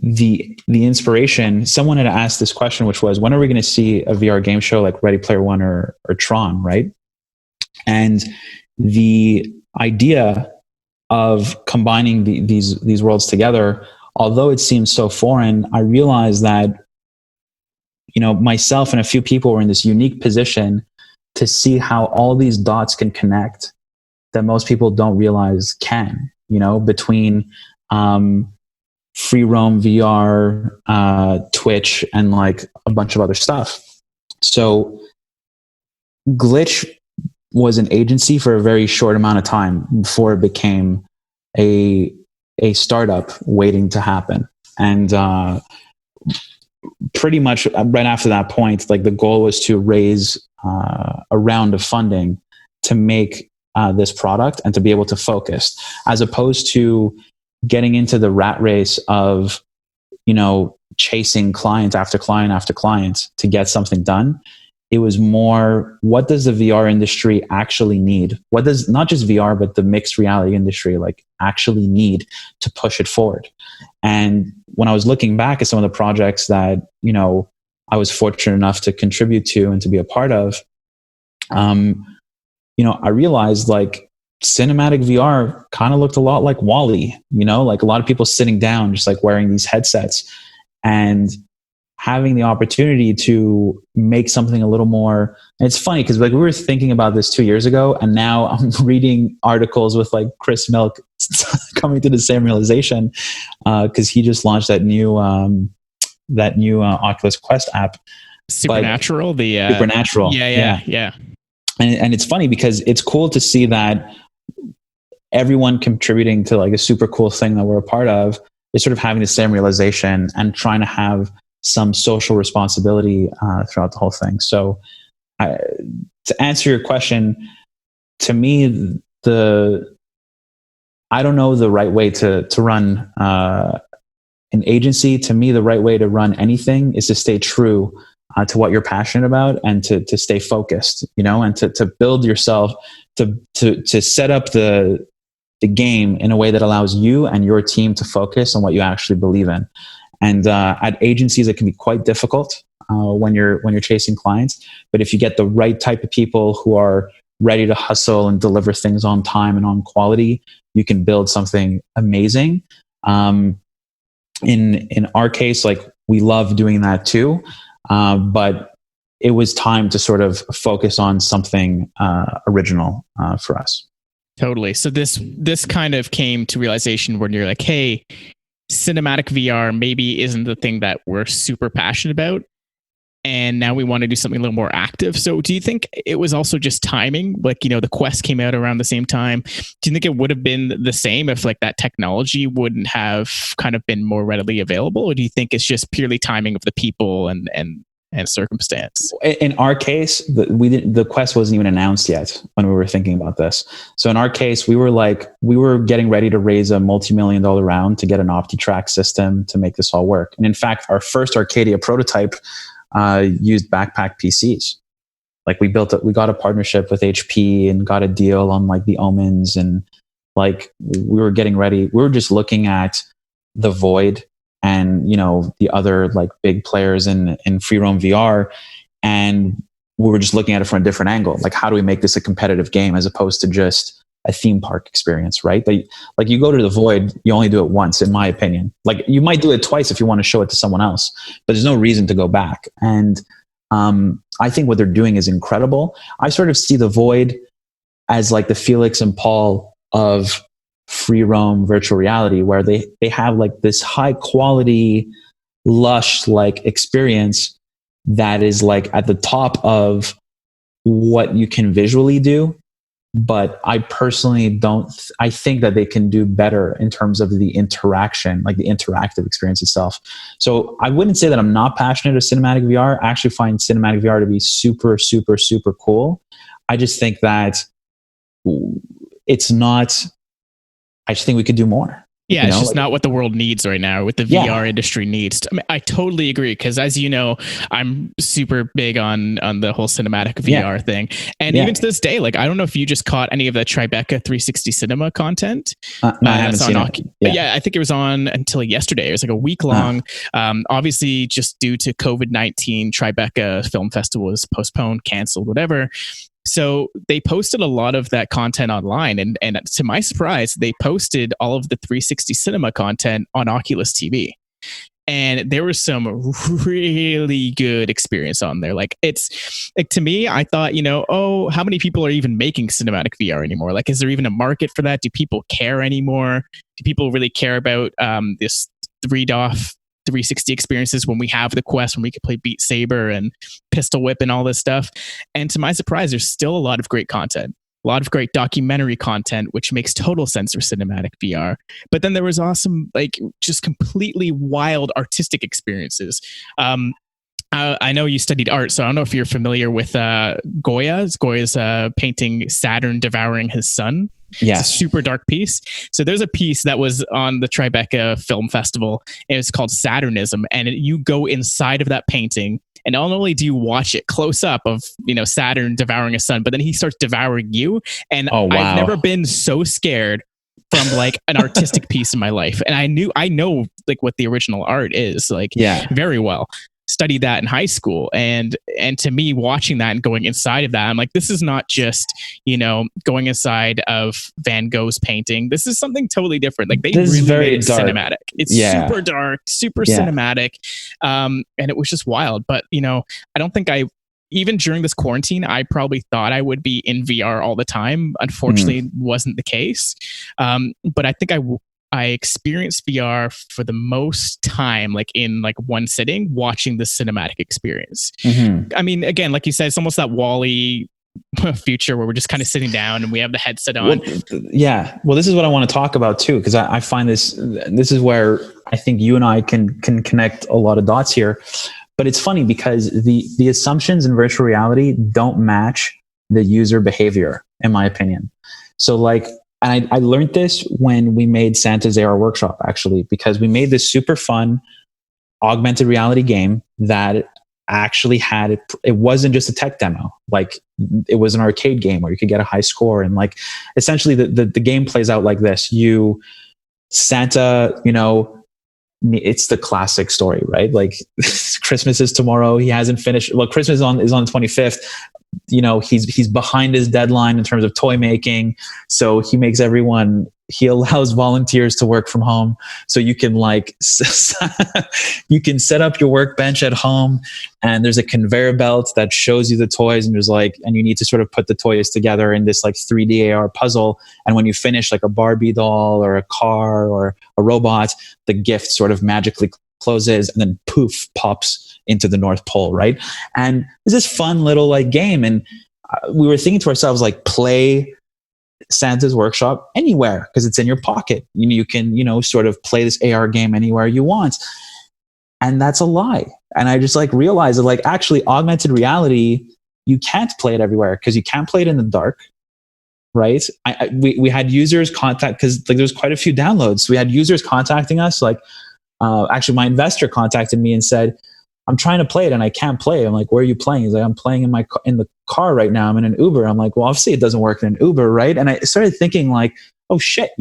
the inspiration, someone had asked this question, which was, when are we going to see a VR game show like Ready Player One or Tron, right? And the idea of combining these worlds together, although it seems so foreign, I realized that, myself and a few people were in this unique position to see how all these dots can connect that most people don't realize can, between free roam VR, Twitch, and like a bunch of other stuff. So Glitch was an agency for a very short amount of time before it became a startup waiting to happen. And pretty much right after that point, like the goal was to raise a round of funding to make this product and to be able to focus, as opposed to getting into the rat race of, chasing client after client after client to get something done. It was more, what does the VR industry actually need? What does not just VR, but the mixed reality industry like actually need to push it forward? And when I was looking back at some of the projects that, I was fortunate enough to contribute to and to be a part of, I realized like cinematic VR kind of looked a lot like WALL-E, like a lot of people sitting down, just like wearing these headsets and having the opportunity to make something a little more. And it's funny because like we were thinking about this 2 years ago, and now I'm reading articles with like Chris Milk coming to the same realization because he just launched that new Oculus Quest app, Supernatural. Supernatural. Yeah. And it's funny because it's cool to see that everyone contributing to like a super cool thing that we're a part of is sort of having the same realization and trying to have some social responsibility throughout the whole thing. So to answer your question, to me, I don't know the right way to run an agency. To me, the right way to run anything is to stay true to what you're passionate about and to stay focused, and to build yourself, to set up the game in a way that allows you and your team to focus on what you actually believe in. And at agencies, it can be quite difficult when you're chasing clients. But if you get the right type of people who are ready to hustle and deliver things on time and on quality, you can build something amazing. In our case, like we love doing that too. But it was time to sort of focus on something original for us. Totally. So this kind of came to realization when you're like, hey, cinematic VR maybe isn't the thing that we're super passionate about. And now we want to do something a little more active. So do you think it was also just timing? Like, the Quest came out around the same time. Do you think it would have been the same if like that technology wouldn't have kind of been more readily available? Or do you think it's just purely timing of the people and circumstance? In our case, the Quest wasn't even announced yet when we were thinking about this. So in our case, we were getting ready to raise a multi-million-dollar round to get an OptiTrack system to make this all work. And in fact, our first Arcadia prototype used backpack PCs. Like we got a partnership with HP and got a deal on like the Omens, and like we were getting ready. We were just looking at the Void and the other like big players in free roam VR, and we were just looking at it from a different angle. Like, how do we make this a competitive game as opposed to just a theme park experience, right? Like you go to the Void, you only do it once, in my opinion. Like you might do it twice if you want to show it to someone else, but there's no reason to go back. And I think what they're doing is incredible. I sort of see the Void as like the Felix and Paul of free roam virtual reality, where they have like this high quality, lush like experience that is like at the top of what you can visually do. But I personally I think that they can do better in terms of the interaction, like the interactive experience itself. So I wouldn't say that I'm not passionate of cinematic VR. I actually find cinematic VR to be super, super, super cool. I just think that it's not, I just think we could do more. Yeah, it's just not what the world needs right now, what the VR industry needs. I mean, I totally agree, because as you know, I'm super big on the whole cinematic VR thing. And even to this day, like, I don't know if you just caught any of the Tribeca 360 Cinema content. No, I haven't seen it. Yeah, I think it was on until yesterday. It was like a week long. Obviously, just due to COVID-19, Tribeca Film Festival was postponed, canceled, whatever. So they posted a lot of that content online, and to my surprise, they posted all of the 360 Cinema content on Oculus TV. And there was some really good experience on there. Like, it's like, to me, I thought, how many people are even making cinematic VR anymore? Like, is there even a market for that? Do people care anymore? Do people really care about this 360 experiences when we have the Quest, when we could play Beat Saber and Pistol Whip and all this stuff? And to my surprise, there's still a lot of great content, a lot of great documentary content, which makes total sense for cinematic VR. But then there was awesome, like, just completely wild artistic experiences. I know you studied art, so I don't know if you're familiar with Goya's painting Saturn devouring his son. Yes. It's a super dark piece. So there's a piece that was on the Tribeca Film Festival, and it's called Saturnism. And you go inside of that painting, and not only do you watch it close up of, Saturn devouring a sun, but then he starts devouring you. And I've never been so scared from like an artistic piece in my life. And I know like what the original art is, like, very well. Studied that in high school, and to me, watching that and going inside of that, I'm like, this is not just going inside of Van Gogh's painting. This is something totally different. Like, they really made it cinematic. It's super dark, super cinematic, and it was just wild. But I don't think even during this quarantine, I probably thought I would be in VR all the time. Unfortunately, wasn't the case. But I think I experienced VR for the most time, like in like one sitting, watching the cinematic experience. Mm-hmm. I mean, again, like you said, it's almost that WALL-E future where we're just kind of sitting down and we have the headset on. Well, this is what I want to talk about too, because I find this is where I think you and I can connect a lot of dots here. But it's funny because the assumptions in virtual reality don't match the user behavior, in my opinion. So like, and I learned this when we made Santa's AR Workshop, actually, because we made this super fun augmented reality game that actually had it wasn't just a tech demo. Like, it was an arcade game where you could get a high score. And like, essentially the game plays out like this. Santa, it's the classic story, right? Like, Christmas is tomorrow. He hasn't finished. Well, Christmas is on the 25th. he's behind his deadline in terms of toy making. So he allows volunteers to work from home. So you can you can set up your workbench at home, and there's a conveyor belt that shows you the toys, and and you need to sort of put the toys together in this 3D AR puzzle. And when you finish a Barbie doll or a car or a robot, the gift sort of magically closes and then poof, pops into the North Pole, right? And it's this fun little game. And we were thinking to ourselves, play Santa's Workshop anywhere because it's in your pocket. You can, sort of play this AR game anywhere you want. And that's a lie. And I just realized that actually augmented reality, you can't play it everywhere because you can't play it in the dark, right? We had users contact, because there's quite a few downloads. We had users contacting us, actually my investor contacted me and said, I'm trying to play it and I can't play. I'm like, where are you playing? He's like, I'm playing in the car right now. I'm in an Uber. I'm like, well, obviously it doesn't work in an Uber, right? And I started thinking oh shit,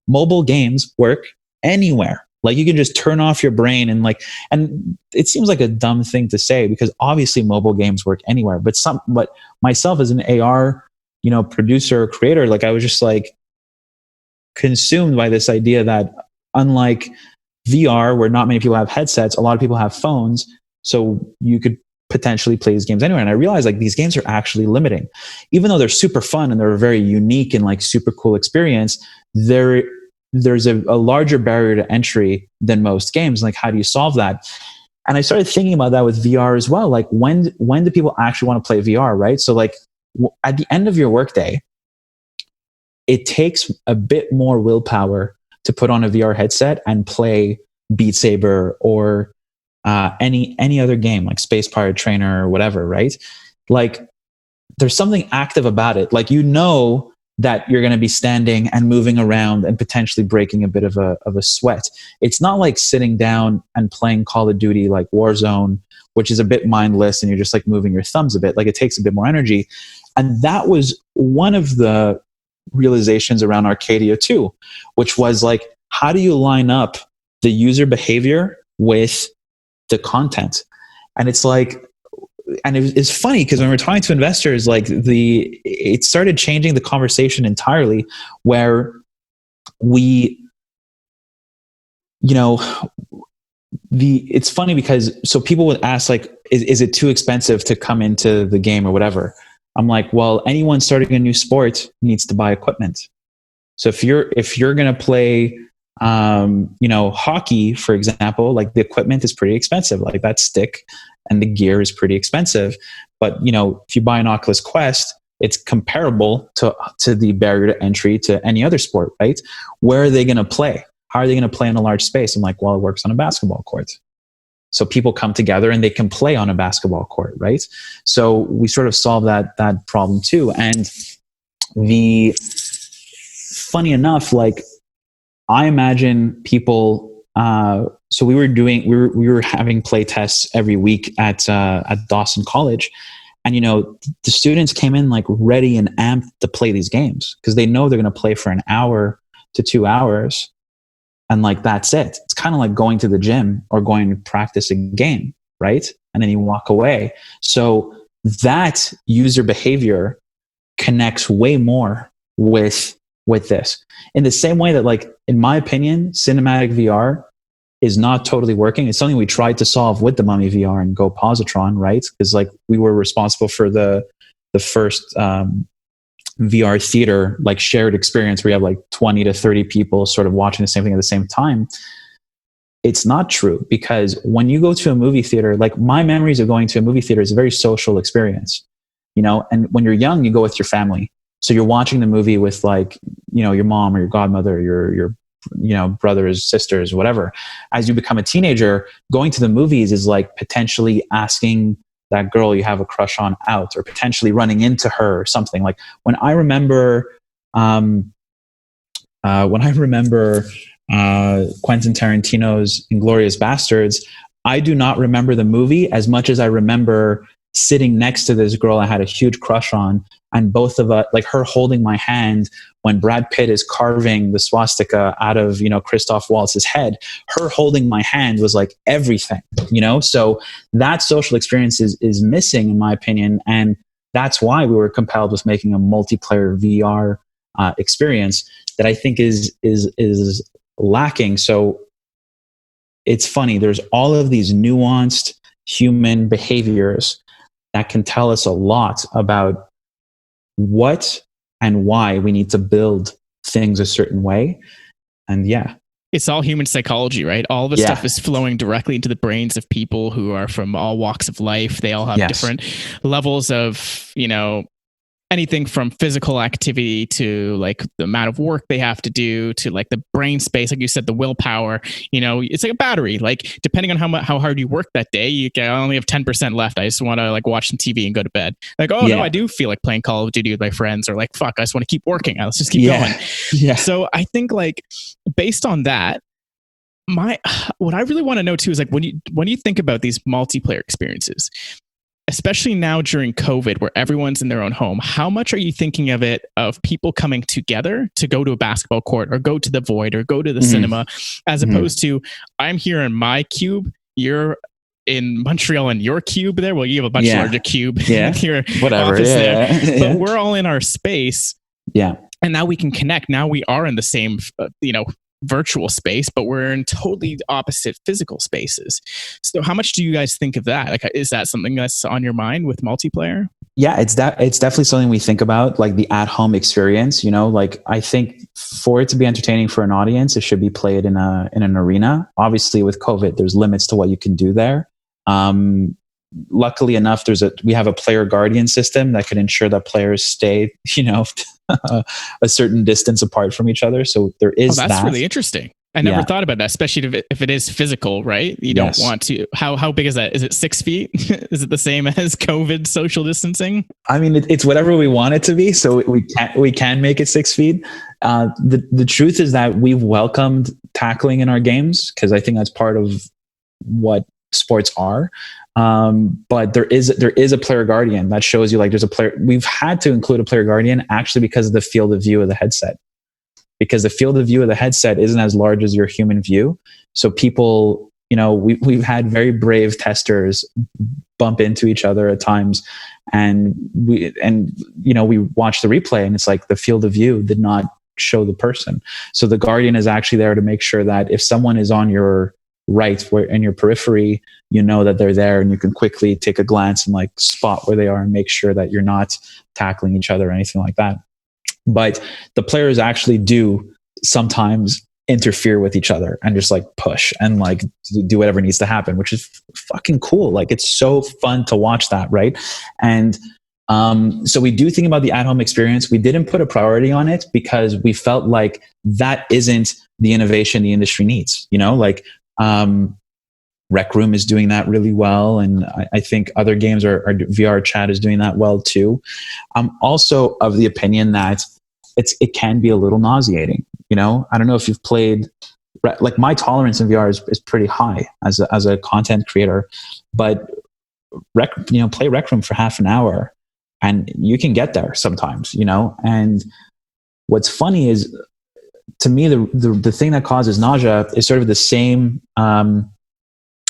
mobile games work anywhere. You can just turn off your brain and it seems like a dumb thing to say because obviously mobile games work anywhere. But myself as an AR, producer, creator, I was just consumed by this idea that unlike VR, where not many people have headsets, a lot of people have phones, so you could potentially play these games anywhere. And I realized these games are actually limiting. Even though they're super fun and they're a very unique and super cool experience, there's a larger barrier to entry than most games. How do you solve that? And I started thinking about that with VR as well. When do people actually want to play VR, right? So at the end of your workday, it takes a bit more willpower to put on a VR headset and play Beat Saber or any other game like Space Pirate Trainer or whatever, right? There's something active about it. That you're going to be standing and moving around and potentially breaking a bit of a sweat. It's not like sitting down and playing Call of Duty like Warzone, which is a bit mindless and you're just moving your thumbs a bit. It takes a bit more energy. And that was one of the realizations around Arcadia 2, which was how do you line up the user behavior with the content? And it's and it's funny because when we're talking to investors, it started changing the conversation entirely, where it's funny because so people would ask is it too expensive to come into the game or whatever? I'm like, well, anyone starting a new sport needs to buy equipment. So if you're going to play, hockey, for example, the equipment is pretty expensive. That stick and the gear is pretty expensive. But, if you buy an Oculus Quest, it's comparable to the barrier to entry to any other sport, right? Where are they going to play? How are they going to play in a large space? I'm like, well, it works on a basketball court. So people come together and they can play on a basketball court, right? So we sort of solve that problem too. And funny enough, I imagine people. So we were having play tests every week at Dawson College, and the students came in ready and amped to play these games because they know they're going to play for an hour to 2 hours. And that's it. It's kind of like going to the gym or going to practice a game, right? And then you walk away. So that user behavior connects way more with this. In the same way that, in my opinion, cinematic VR is not totally working. It's something we tried to solve with the Mummy VR and Go Positron, right? Because we were responsible for the first VR theater, shared experience where you have 20 to 30 people sort of watching the same thing at the same time. It's not true because when you go to a movie theater, my memories of going to a movie theater is a very social experience, and when you're young, you go with your family. So you're watching the movie with your mom or your godmother, your brothers, sisters, whatever. As you become a teenager, going to the movies is potentially asking that girl you have a crush on out, or potentially running into her or something. When I remember Quentin Tarantino's Inglourious Bastards, I do not remember the movie as much as I remember sitting next to this girl I had a huge crush on, and both of us, her holding my hand when Brad Pitt is carving the swastika out of, Christoph Waltz's head. Her holding my hand was everything, so that social experience is missing in my opinion. And that's why we were compelled with making a multiplayer VR experience that I think is lacking. So it's funny. There's all of these nuanced human behaviors that can tell us a lot about what and why we need to build things a certain way. And yeah, it's all human psychology, right? All the stuff is flowing directly into the brains of people who are from all walks of life. They all have different levels of, anything from physical activity to like the amount of work they have to do to like the brain space, like you said, the willpower. It's like a battery. Like depending on how hard you work that day, you can only have 10% left. I just want to like watch some TV and go to bed. Like, no, I do feel like playing Call of Duty with my friends, or like, fuck, I just want to keep working. Let's just keep going. Yeah. So I think like based on that, what I really want to know too is like when you think about these multiplayer experiences, especially now during COVID, where everyone's in their own home, how much are you thinking of people coming together to go to a basketball court or go to the Void or go to the cinema, as opposed to I'm here in my cube, you're in Montreal in your cube there. Well, you have a much larger cube with your office there, but we're all in our space. Yeah. And now we can connect. Now we are in the same, virtual space, but we're in totally opposite physical spaces. So how much do you guys think of that? Like, is that something that's on your mind with multiplayer? Yeah, it's definitely something we think about, like the at-home experience. Like I think for it to be entertaining for an audience, it should be played in an arena. Obviously, with COVID, there's limits to what you can do there. Luckily enough, we have a player guardian system that can ensure that players stay, a certain distance apart from each other. So there is that's really interesting. I never thought about that, especially if it is physical, right? You don't want to. How big is that? Is it 6 feet? Is it the same as COVID social distancing? I mean, it's whatever we want it to be. So we can make it 6 feet. The truth is that we've welcomed tackling in our games because I think that's part of what sports are. But there is a player guardian that shows you like there's a player. We've had to include a player guardian actually because of the field of view of the headset. Because the field of view of the headset isn't as large as your human view. So people, we've had very brave testers bump into each other at times. And we watch the replay and it's like the field of view did not show the person. So the guardian is actually there to make sure that if someone is on your right, where in your periphery, that they're there and you can quickly take a glance and like spot where they are and make sure that you're not tackling each other or anything like that. But the players actually do sometimes interfere with each other and just like push and like do whatever needs to happen, which is fucking cool. Like it's so fun to watch that, right? And so we do think about the at-home experience. We didn't put a priority on it because we felt like that isn't the innovation the industry needs. Rec Room is doing that really well, and I think other games are VR Chat is doing that well too. I'm also of the opinion that it can be a little nauseating. I don't know if you've played. Like my tolerance in VR is pretty high as a content creator, but play Rec Room for half an hour, and you can get there sometimes. And what's funny is, to me, the thing that causes nausea is sort of the same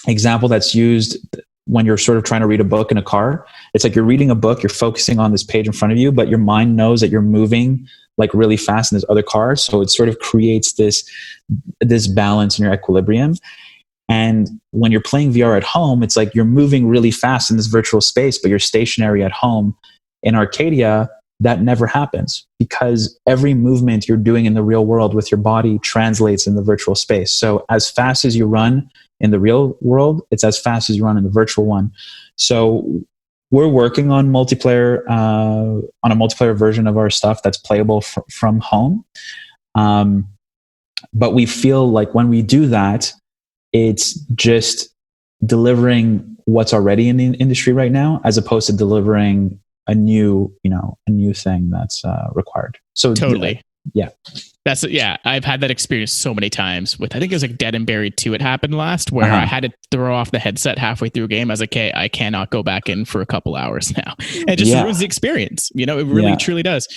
example that's used when you're sort of trying to read a book in a car. It's like you're reading a book, you're focusing on this page in front of you, but your mind knows that you're moving like really fast in this other car. So it sort of creates this balance in your equilibrium. And when you're playing VR at home, it's like you're moving really fast in this virtual space, but you're stationary at home. In Arcadia, that never happens because every movement you're doing in the real world with your body translates in the virtual space. So as fast as you run in the real world, it's as fast as you run in the virtual one. So we're working on multiplayer, on a multiplayer version of our stuff that's playable from home. But we feel like when we do that, it's just delivering what's already in the industry right now, as opposed to delivering a new thing that's required. So totally. Yeah. I've had that experience so many times with, I think it was like Dead and Buried 2. It happened last where I had to throw off the headset halfway through a game. I was like, okay, I cannot go back in for a couple hours now. And it just ruins the experience. It really truly does.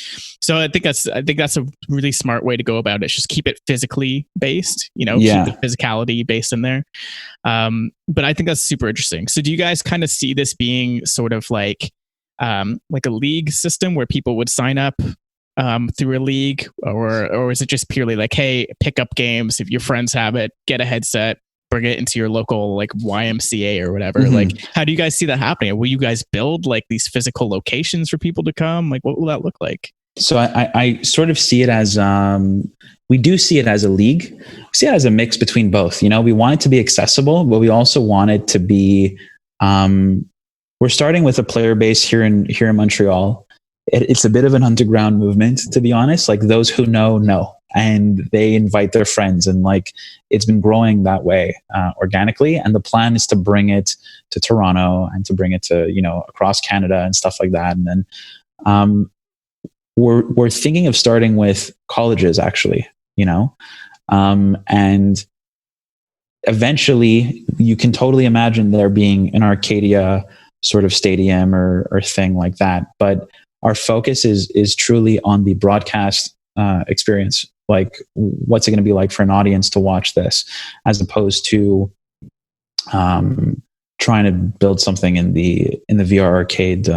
So I think that's a really smart way to go about it. Just keep it physically based, keep the physicality based in there. But I think that's super interesting. So do you guys kind of see this being sort of like, like a league system where people would sign up through a league, or is it just purely like, hey, pick up games if your friends have it, get a headset, bring it into your local like YMCA or whatever? Mm-hmm. Like, how do you guys see that happening? Will you guys build like these physical locations for people to come? Like, what will that look like? So I sort of see it as, we do see it as a league. We see it as a mix between both. You know, we want it to be accessible, but we also want it to be, we're starting with a player base here in Montreal. It's a bit of an underground movement, to be honest. Like, those who know, and they invite their friends, and like, it's been growing that way organically. And the plan is to bring it to Toronto and to bring it to, you know, across Canada and stuff like that. And then we're thinking of starting with colleges, actually, you know, and eventually you can totally imagine there being an Arcadia sort of stadium or thing like that. But our focus is truly on the broadcast experience. Like, what's it going to be like for an audience to watch this, as opposed to trying to build something in the VR arcade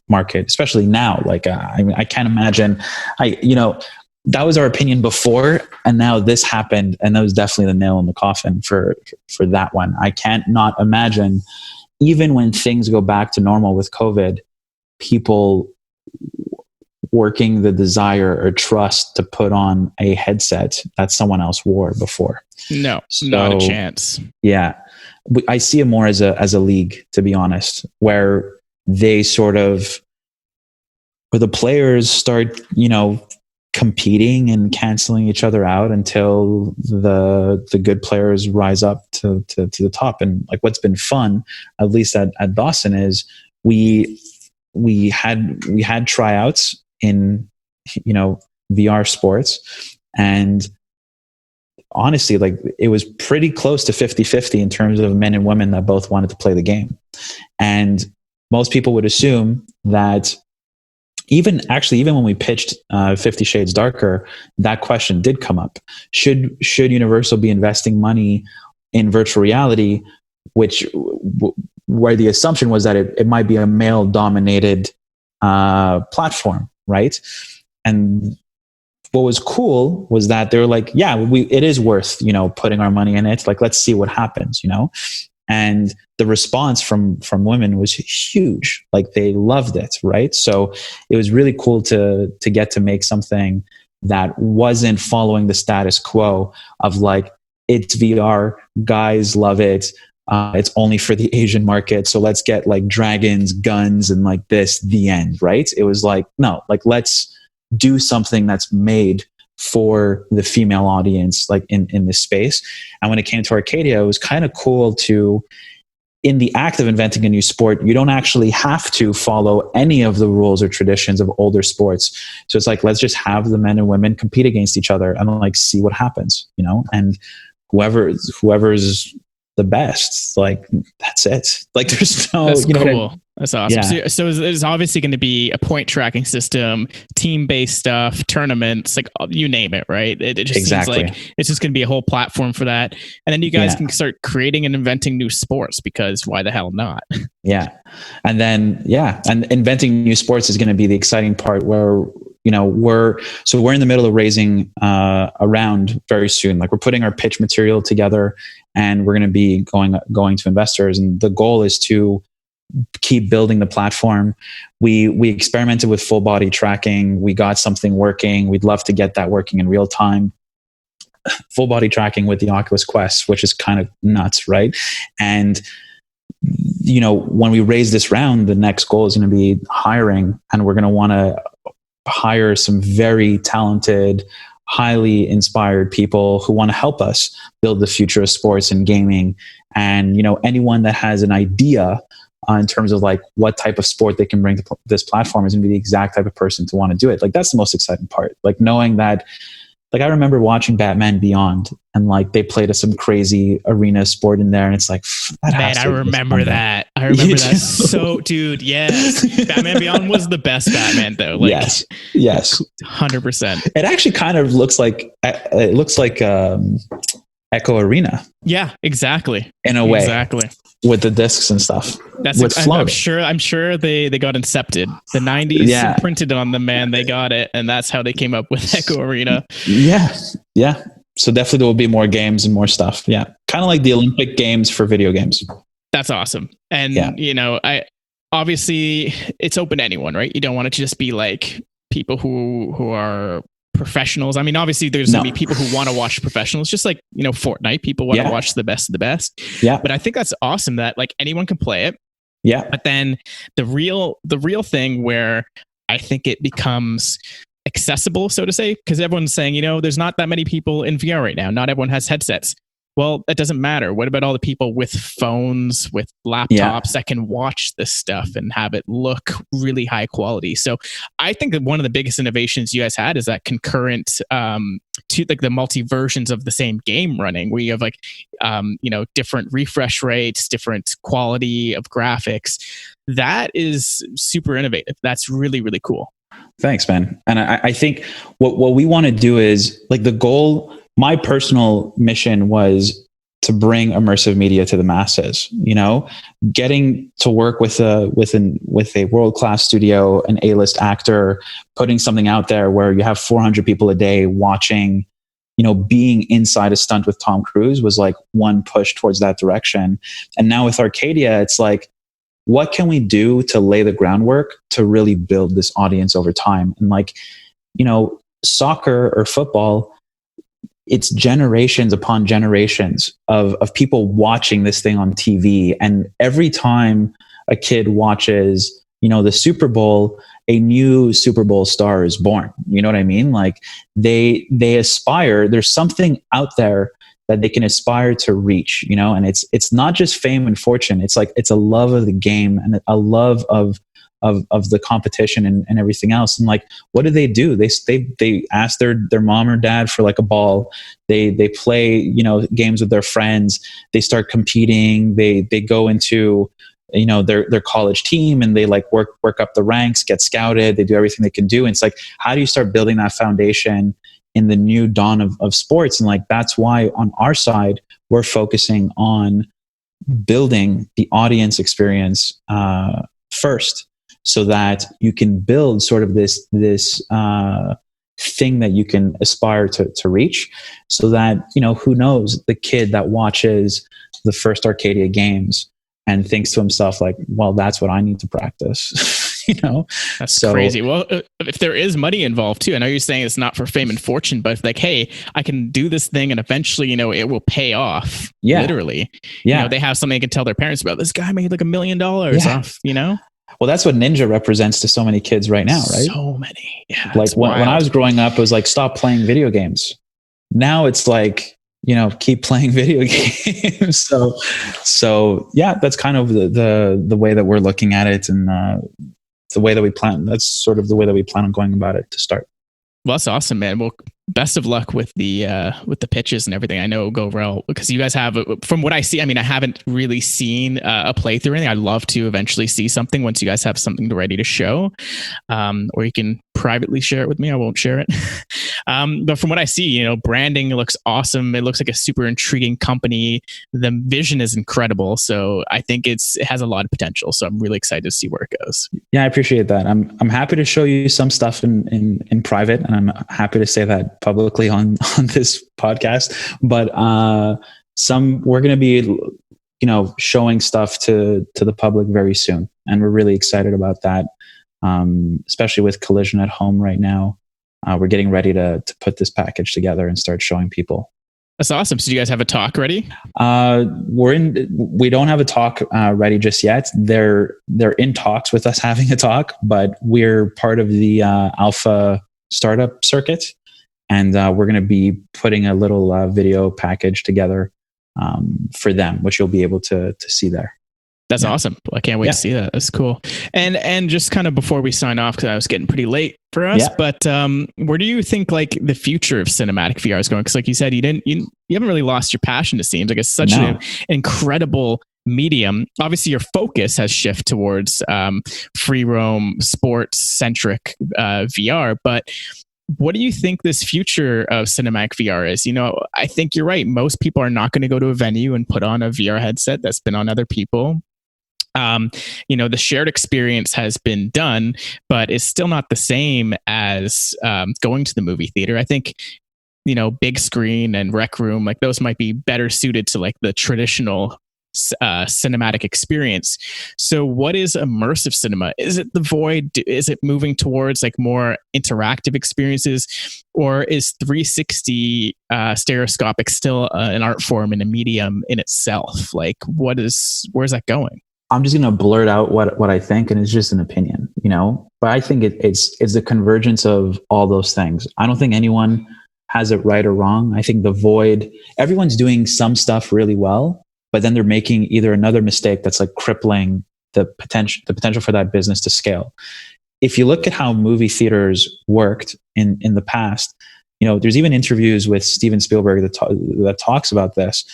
market, especially now. Like, I mean, I can't imagine. That was our opinion before, and now this happened, and that was definitely the nail in the coffin for that one. I can't not imagine, even when things go back to normal with COVID, people working the desire or trust to put on a headset that someone else wore before. No, not a chance. Yeah. I see it more as a league, to be honest, where they sort of, where the players start, you know, competing and canceling each other out until the good players rise up to the top. And like, what's been fun, at least at Dawson, is we had tryouts in, you know, VR sports, and honestly, like, it was pretty close to 50-50 in terms of men and women that both wanted to play the game. And most people would assume that even when we pitched 50 Shades Darker, that question did come up. Should Universal be investing money in virtual reality, where the assumption was that it might be a male dominated platform, right? And what was cool was that they were like, yeah, it is worth, you know, putting our money in it. Like, let's see what happens, you know? And the response from women was huge. Like, they loved it, right? So it was really cool to get to make something that wasn't following the status quo of like, it's VR, guys love it. It's only for the Asian market. So let's get like dragons, guns, and like this, the end, right? It was like, no, like, let's do something that's made for the female audience, like in this space. And when it came to Arcadia, it was kind of cool to, in the act of inventing a new sport, you don't actually have to follow any of the rules or traditions of older sports. So it's like, let's just have the men and women compete against each other and like see what happens, you know? And whoever's the best, like, that's it. Like, there's no, that's you know, cool. That's awesome. Yeah. So there's obviously going to be a point tracking system, team-based stuff, tournaments, like, you name it, right? It just Exactly. seems like it's just going to be a whole platform for that. And then you guys can start creating and inventing new sports, because why the hell not? Yeah. And then, and inventing new sports is going to be the exciting part, where, you know, we're in the middle of raising a round very soon. Like, we're putting our pitch material together, and we're going to be going to investors. And the goal is to keep building the platform. We experimented with full body tracking. We got something working. We'd love to get that working in real time. Full body tracking with the Oculus Quest, which is kind of nuts, right? And, you know, when we raise this round, the next goal is going to be hiring, and we're going to want to hire some very talented, highly inspired people who want to help us build the future of sports and gaming. And, you know, anyone that has an idea in terms of like what type of sport they can bring to this platform is going to be the exact type of person to want to do it. Like, that's the most exciting part. Like, knowing that, like, I remember watching Batman Beyond, and like, they played some crazy arena sport in there, and it's like, I remember that. I remember that. So, dude, yes. Batman Beyond was the best Batman, though. Like, yes. 100%. It actually kind of looks like Echo Arena. Yeah, exactly. In a way. Exactly. with the discs and stuff. I'm sure they got incepted. The 90s printed on them, man. They got it, and that's how they came up with Echo Arena. Yeah. So definitely there will be more games and more stuff. Yeah, kind of like the Olympic Games for video games. That's awesome. And I obviously it's open to anyone, right? You don't want it to just be like people who are professionals. I mean, obviously there's going to be people who want to watch professionals, just like, Fortnite, people want to watch the best of the best. Yeah. But I think that's awesome that like anyone can play it. Yeah. But then the real thing where I think it becomes accessible, so to say, because everyone's saying, there's not that many people in VR right now. Not everyone has headsets. Well, that doesn't matter. What about all the people with phones, with laptops that can watch this stuff and have it look really high quality? So I think that one of the biggest innovations you guys had is that concurrent to like the multi versions of the same game running, where you have like, different refresh rates, different quality of graphics. That is super innovative. That's really, really cool. Thanks, man. And I think what we want to do is like the goal. My personal mission was to bring immersive media to the masses, getting to work with a world-class studio, an A-list actor, putting something out there where you have 400 people a day watching, being inside a stunt with Tom Cruise was like one push towards that direction. And now with Arcadia, it's like, what can we do to lay the groundwork to really build this audience over time? And like, soccer or football, it's generations upon generations of people watching this thing on TV. And every time a kid watches, the Super Bowl, a new Super Bowl star is born. You know what I mean? Like they aspire, there's something out there that they can aspire to reach, and it's not just fame and fortune. It's like, it's a love of the game and a love of the competition and everything else. And like, what do? They ask their mom or dad for like a ball. They play, games with their friends. They start competing. They go into, their college team and they like work up the ranks, get scouted. They do everything they can do. And it's like, how do you start building that foundation in the new dawn of sports? And like, that's why on our side, we're focusing on building the audience experience first, so that you can build sort of this thing that you can aspire to reach, so that, who knows, the kid that watches the first Arcadia games and thinks to himself like, well, that's what I need to practice. That's crazy. Well, if there is money involved too, I know you're saying it's not for fame and fortune, but if like, hey, I can do this thing and eventually, it will pay off. Yeah. Literally. Yeah. They have something they can tell their parents about. This guy made like $1 million off, Well, that's what Ninja represents to so many kids right now, right? So many. Yeah. Like when I was growing up, it was like, stop playing video games. Now it's like, keep playing video games. So yeah, that's kind of the way that we're looking at it, and the way that we plan. That's sort of the way that we plan on going about it to start. Well, that's awesome, man. Well, best of luck with the pitches and everything. I know it'll go well because you guys have, from what I see, I mean, I haven't really seen a playthrough or anything. I'd love to eventually see something once you guys have something ready to show, or you can privately share it with me. I won't share it. But from what I see, branding looks awesome. It looks like a super intriguing company. The vision is incredible. So I think it has a lot of potential. So I'm really excited to see where it goes. Yeah, I appreciate that. I'm happy to show you some stuff in private, and I'm happy to say that publicly on this podcast. But we're going to be, showing stuff to the public very soon, and we're really excited about that. Especially with Collision at home right now. We're getting ready to put this package together and start showing people. That's awesome. So do you guys have a talk ready? We don't have a talk ready just yet. They're in talks with us having a talk, but we're part of the alpha startup circuit. And we're going to be putting a little video package together for them, which you'll be able to see there. That's awesome. I can't wait to see that. That's cool. And just kind of before we sign off, because I was getting pretty late for us, but where do you think like the future of cinematic VR is going? Because like you said, you haven't really lost your passion, it seems. Like it's such an incredible medium. Obviously, your focus has shifted towards free roam, sports centric VR, but what do you think this future of cinematic VR is? I think you're right. Most people are not going to go to a venue and put on a VR headset that's been on other people. The shared experience has been done, but it's still not the same as going to the movie theater. I think, big screen and rec room, like those might be better suited to like the traditional cinematic experience. So what is immersive cinema? Is it the void? Is it moving towards like more interactive experiences, or is 360 stereoscopic still an art form and a medium in itself? Like where's that going? I'm just going to blurt out what I think, and it's just an opinion, but I think it's the convergence of all those things. I don't think anyone has it right or wrong. I think the void, everyone's doing some stuff really well, but then they're making either another mistake that's like crippling the potential for that business to scale. If you look at how movie theaters worked in the past, there's even interviews with Steven Spielberg that talks about this.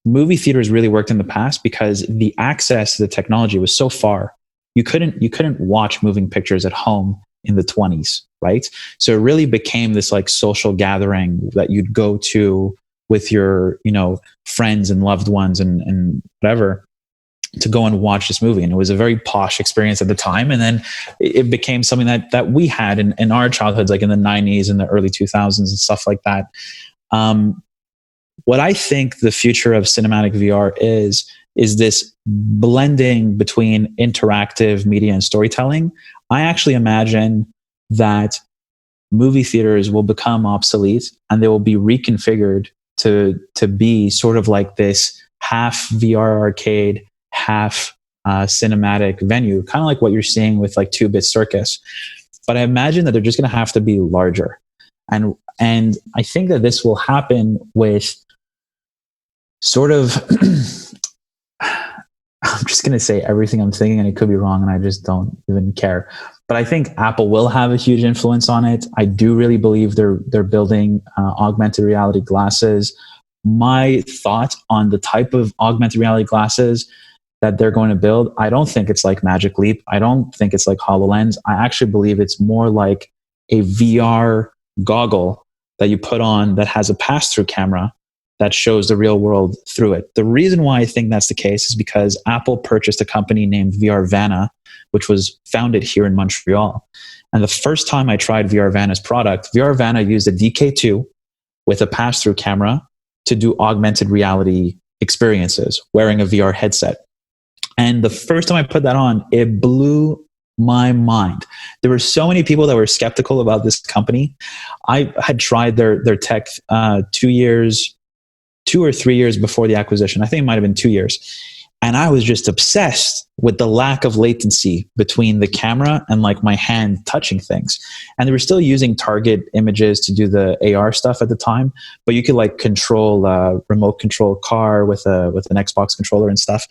Movie theaters really worked in the past because the access to the technology was so far. You couldn't watch moving pictures at home in the 20s, right? So it really became this like social gathering that you'd go to with your, friends and loved ones and whatever, to go and watch this movie. And it was a very posh experience at the time. And then it became something that we had in our childhoods, like in the 90s and the early 2000s and stuff like that. What I think the future of cinematic VR is this blending between interactive media and storytelling. I actually imagine that movie theaters will become obsolete and they will be reconfigured to be sort of like this half VR arcade, half cinematic venue, kind of like what you're seeing with like 2-Bit Circus. But I imagine that they're just going to have to be larger. And I think that this will happen with sort of, I'm just going to say everything I'm thinking, and it could be wrong, and I just don't even care. But I think Apple will have a huge influence on it. I do really believe they're building augmented reality glasses. My thought on the type of augmented reality glasses that they're going to build, I don't think it's like Magic Leap. I don't think it's like HoloLens. I actually believe it's more like a VR goggle that you put on that has a pass-through camera that shows the real world through it. The reason why I think that's the case is because Apple purchased a company named VRVana, which was founded here in Montreal. And the first time I tried VRVana's product, VRVana used a DK2 with a pass-through camera to do augmented reality experiences, wearing a VR headset. And the first time I put that on, it blew my mind. There were so many people that were skeptical about this company. I had tried their tech 2 or 3 years before the acquisition. I think it might have been 2 years. And I was just obsessed with the lack of latency between the camera and like my hand touching things. And they were still using target images to do the AR stuff at the time, but you could like control remote control car with an Xbox controller and stuff.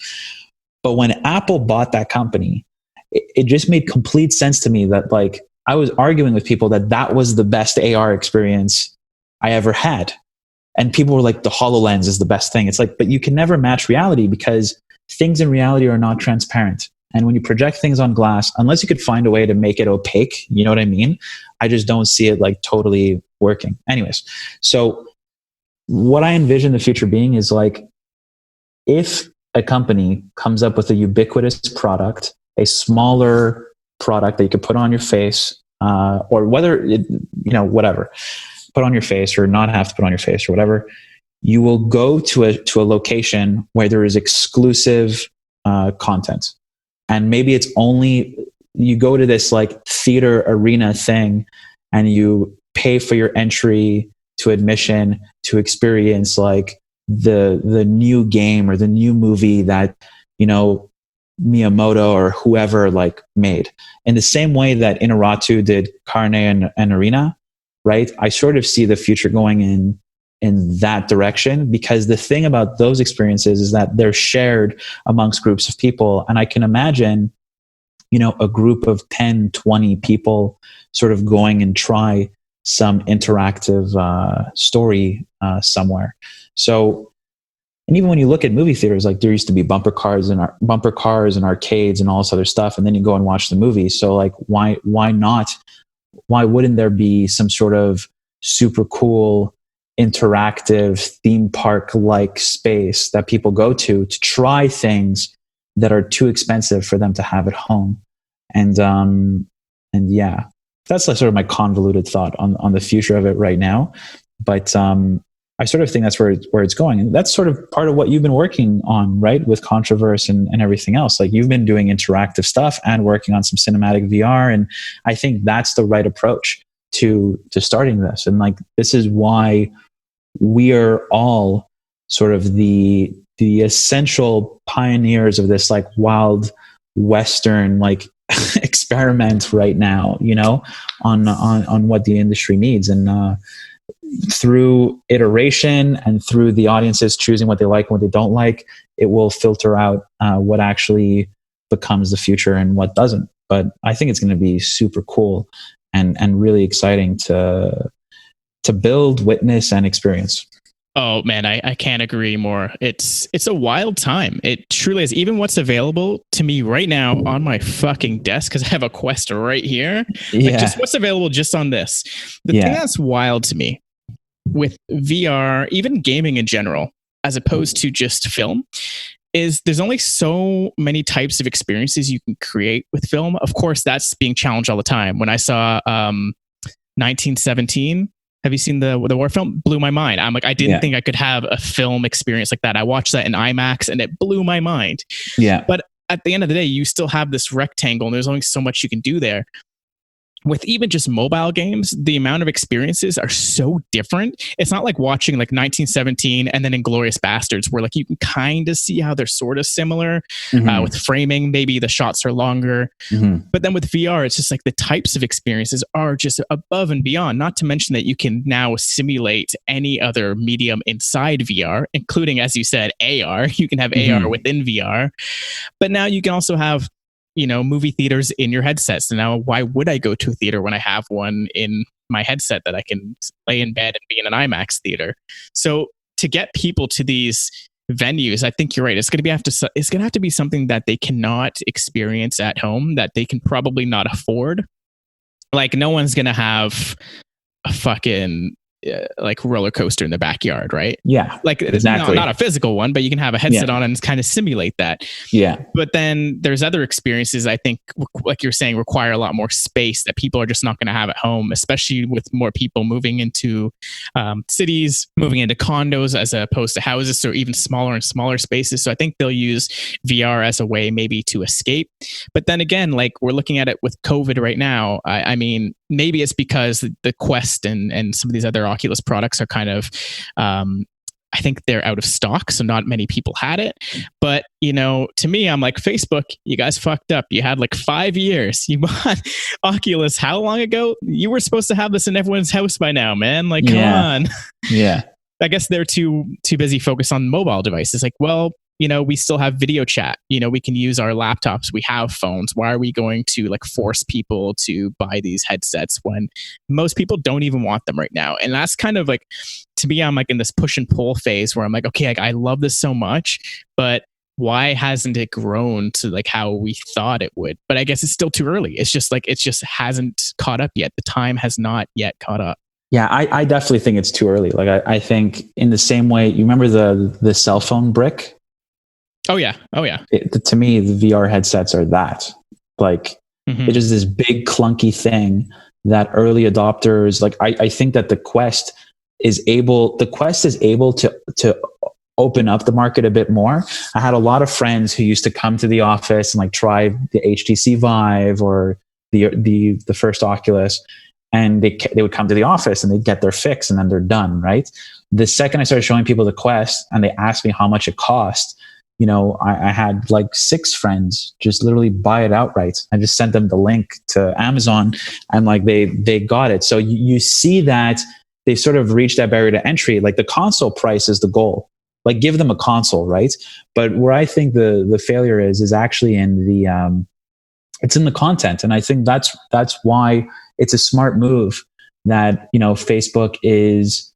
But when Apple bought that company, it just made complete sense to me that like I was arguing with people that was the best AR experience I ever had. And people were like, the HoloLens is the best thing. It's like, but you can never match reality because things in reality are not transparent. And when you project things on glass, unless you could find a way to make it opaque, you know what I mean? I just don't see it like totally working. Anyways, so what I envision the future being is like, if a company comes up with a ubiquitous product, a smaller product that you could put on your face, or whether it, whatever, put on your face or not have to put on your face or whatever, you will go to a location where there is exclusive content. And maybe it's only, you go to this like theater arena thing and you pay for your entry to admission to experience like the new game or the new movie that, Miyamoto or whoever like made. In the same way that Inarritu did Carne and Arena, right? I sort of see the future going in that direction, because the thing about those experiences is that they're shared amongst groups of people. And I can imagine, a group of 10, 20 people sort of going and try some interactive story somewhere. So, and even when you look at movie theaters, like there used to be bumper cars and arcades and all this other stuff, and then you go and watch the movie. So like, why not why wouldn't there be some sort of super cool interactive theme park like space that people go to try things that are too expensive for them to have at home? And yeah, that's like sort of my convoluted thought on the future of it right now. But I sort of think that's where it's going. And that's sort of part of what you've been working on, right? With Controverse and everything else. Like, you've been doing interactive stuff and working on some cinematic VR. And I think that's the right approach to starting this. And like, this is why we are all sort of the essential pioneers of this like wild Western like experiment right now, you know, on what the industry needs. And through iteration and through the audiences choosing what they like and what they don't like, it will filter out what actually becomes the future and what doesn't. But I think it's going to be super cool and really exciting to build, witness, and experience. Oh man, I can't agree more. It's a wild time. It truly is. Even what's available to me right now on my fucking desk, because I have a Quest right here. Yeah. Like, just what's available just on this. The thing that's wild to me with VR, even gaming in general, as opposed to just film, is there's only so many types of experiences you can create with film. Of course, that's being challenged all the time. When I saw 1917, have you seen the war film? Blew my mind. I'm like, I didn't think I could have a film experience like that. I watched that in IMAX and it blew my mind. Yeah. But at the end of the day, you still have this rectangle and there's only so much you can do there. With even just mobile games, the amount of experiences are so different. It's not like watching like 1917 and then Inglourious Bastards, where like you can kind of see how they're sort of similar with framing. Maybe the shots are longer, but then with VR, it's just like the types of experiences are just above and beyond. Not to mention that you can now simulate any other medium inside VR, including, as you said, AR. You can have AR within VR, but now you can also have, you know, movie theaters in your headsets. And now, why would I go to a theater when I have one in my headset that I can lay in bed and be in an IMAX theater? So to get people to these venues, I think you're right. It's going to have to be something that they cannot experience at home, that they can probably not afford. Like, no one's going to have a fucking like roller coaster in the backyard, right? Yeah, like exactly. not a physical one, but you can have a headset on and kind of simulate that. Yeah. But then there's other experiences, I think, like you're saying, require a lot more space that people are just not going to have at home, especially with more people moving into cities, moving into condos as opposed to houses, or even smaller and smaller spaces. So I think they'll use VR as a way maybe to escape. But then again, like, we're looking at it with COVID right now. I mean, maybe it's because the Quest and some of these other Oculus products are kind of, I think they're out of stock, so not many people had it. But, you know, to me, I'm like, Facebook, you guys fucked up. You had like 5 years. You bought Oculus how long ago? You were supposed to have this in everyone's house by now, man. Like, come on. Yeah. I guess they're too busy focused on mobile devices. Like, well, you know, we still have video chat. You know, we can use our laptops. We have phones. Why are we going to like force people to buy these headsets when most people don't even want them right now? And that's kind of like, to me, I'm like in this push and pull phase where I'm like, okay, I love this so much, but why hasn't it grown to like how we thought it would? But I guess it's still too early. It's just like, it just hasn't caught up yet. The time has not yet caught up. Yeah, I definitely think it's too early. Like, I think in the same way, you remember the cell phone brick? Oh yeah. To me, the VR headsets are that. Like, it is this big clunky thing that early adopters, like, I think that the Quest is able to open up the market a bit more. I had a lot of friends who used to come to the office and like try the HTC Vive or the first Oculus, and they would come to the office and they'd get their fix and then they're done, right? The second I started showing people the Quest and they asked me how much it cost, you know, I had like 6 friends just literally buy it outright. I just sent them the link to Amazon and like they got it. So you see that they sort of reached that barrier to entry. Like, the console price is the goal. Like, give them a console, right? But where I think the failure is actually in it's in the content. And I think that's why it's a smart move that, you know, Facebook is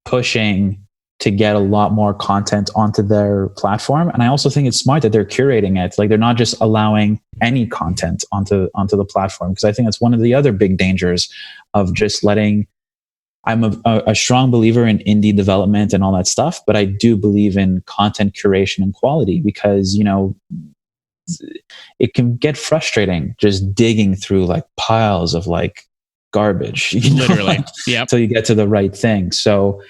pushing to get a lot more content onto their platform. And I also think it's smart that they're curating it. Like they're not just allowing any content onto the platform, because I think that's one of the other big dangers of just letting. I'm a strong believer in indie development and all that stuff, but I do believe in content curation and quality, because, you know, it can get frustrating just digging through like piles of like garbage, you know? Literally. Yeah. Till you get to the right thing. So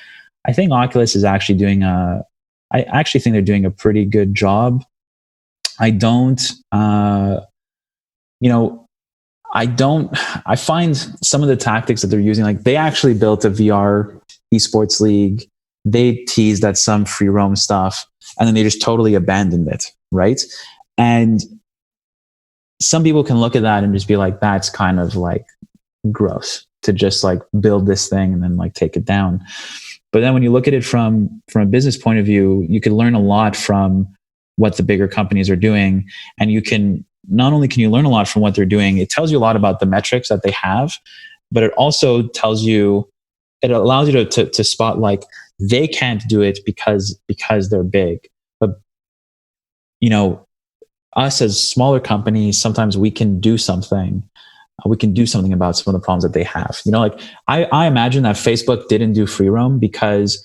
I think Oculus is actually I actually think they're doing a pretty good job. I find some of the tactics that they're using, like they actually built a VR esports league. They teased at some free roam stuff and then they just totally abandoned it. Right. And some people can look at that and just be like, that's kind of like gross to just like build this thing and then like take it down. But then when you look at it from a business point of view, you can learn a lot from what the bigger companies are doing. And not only can you learn a lot from what they're doing, it tells you a lot about the metrics that they have, but it also it allows you to spot like they can't do it because they're big. But, you know, us as smaller companies, sometimes we can do something. We can do something about some of the problems that they have. You know, like I imagine that Facebook didn't do free roam because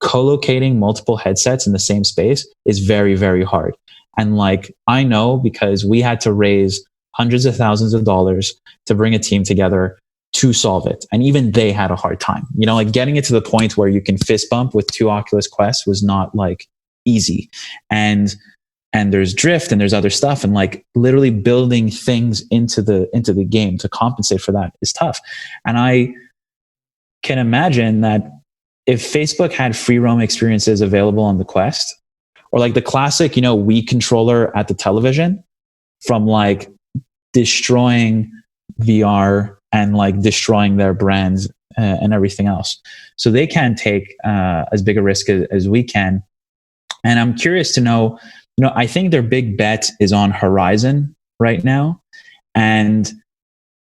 co-locating multiple headsets in the same space is very, very hard. And like, I know because we had to raise hundreds of thousands of dollars to bring a team together to solve it. And even they had a hard time, you know, like getting it to the point where you can fist bump with 2 Oculus Quests was not like easy. And there's drift and there's other stuff. And like literally building things into the game to compensate for that is tough. And I can imagine that if Facebook had free roam experiences available on the Quest, or like the classic, you know, Wii controller at the television, from like destroying VR and like destroying their brands and everything else. So they can take as big a risk as we can. And I'm curious to know, you know, I think their big bet is on Horizon right now. And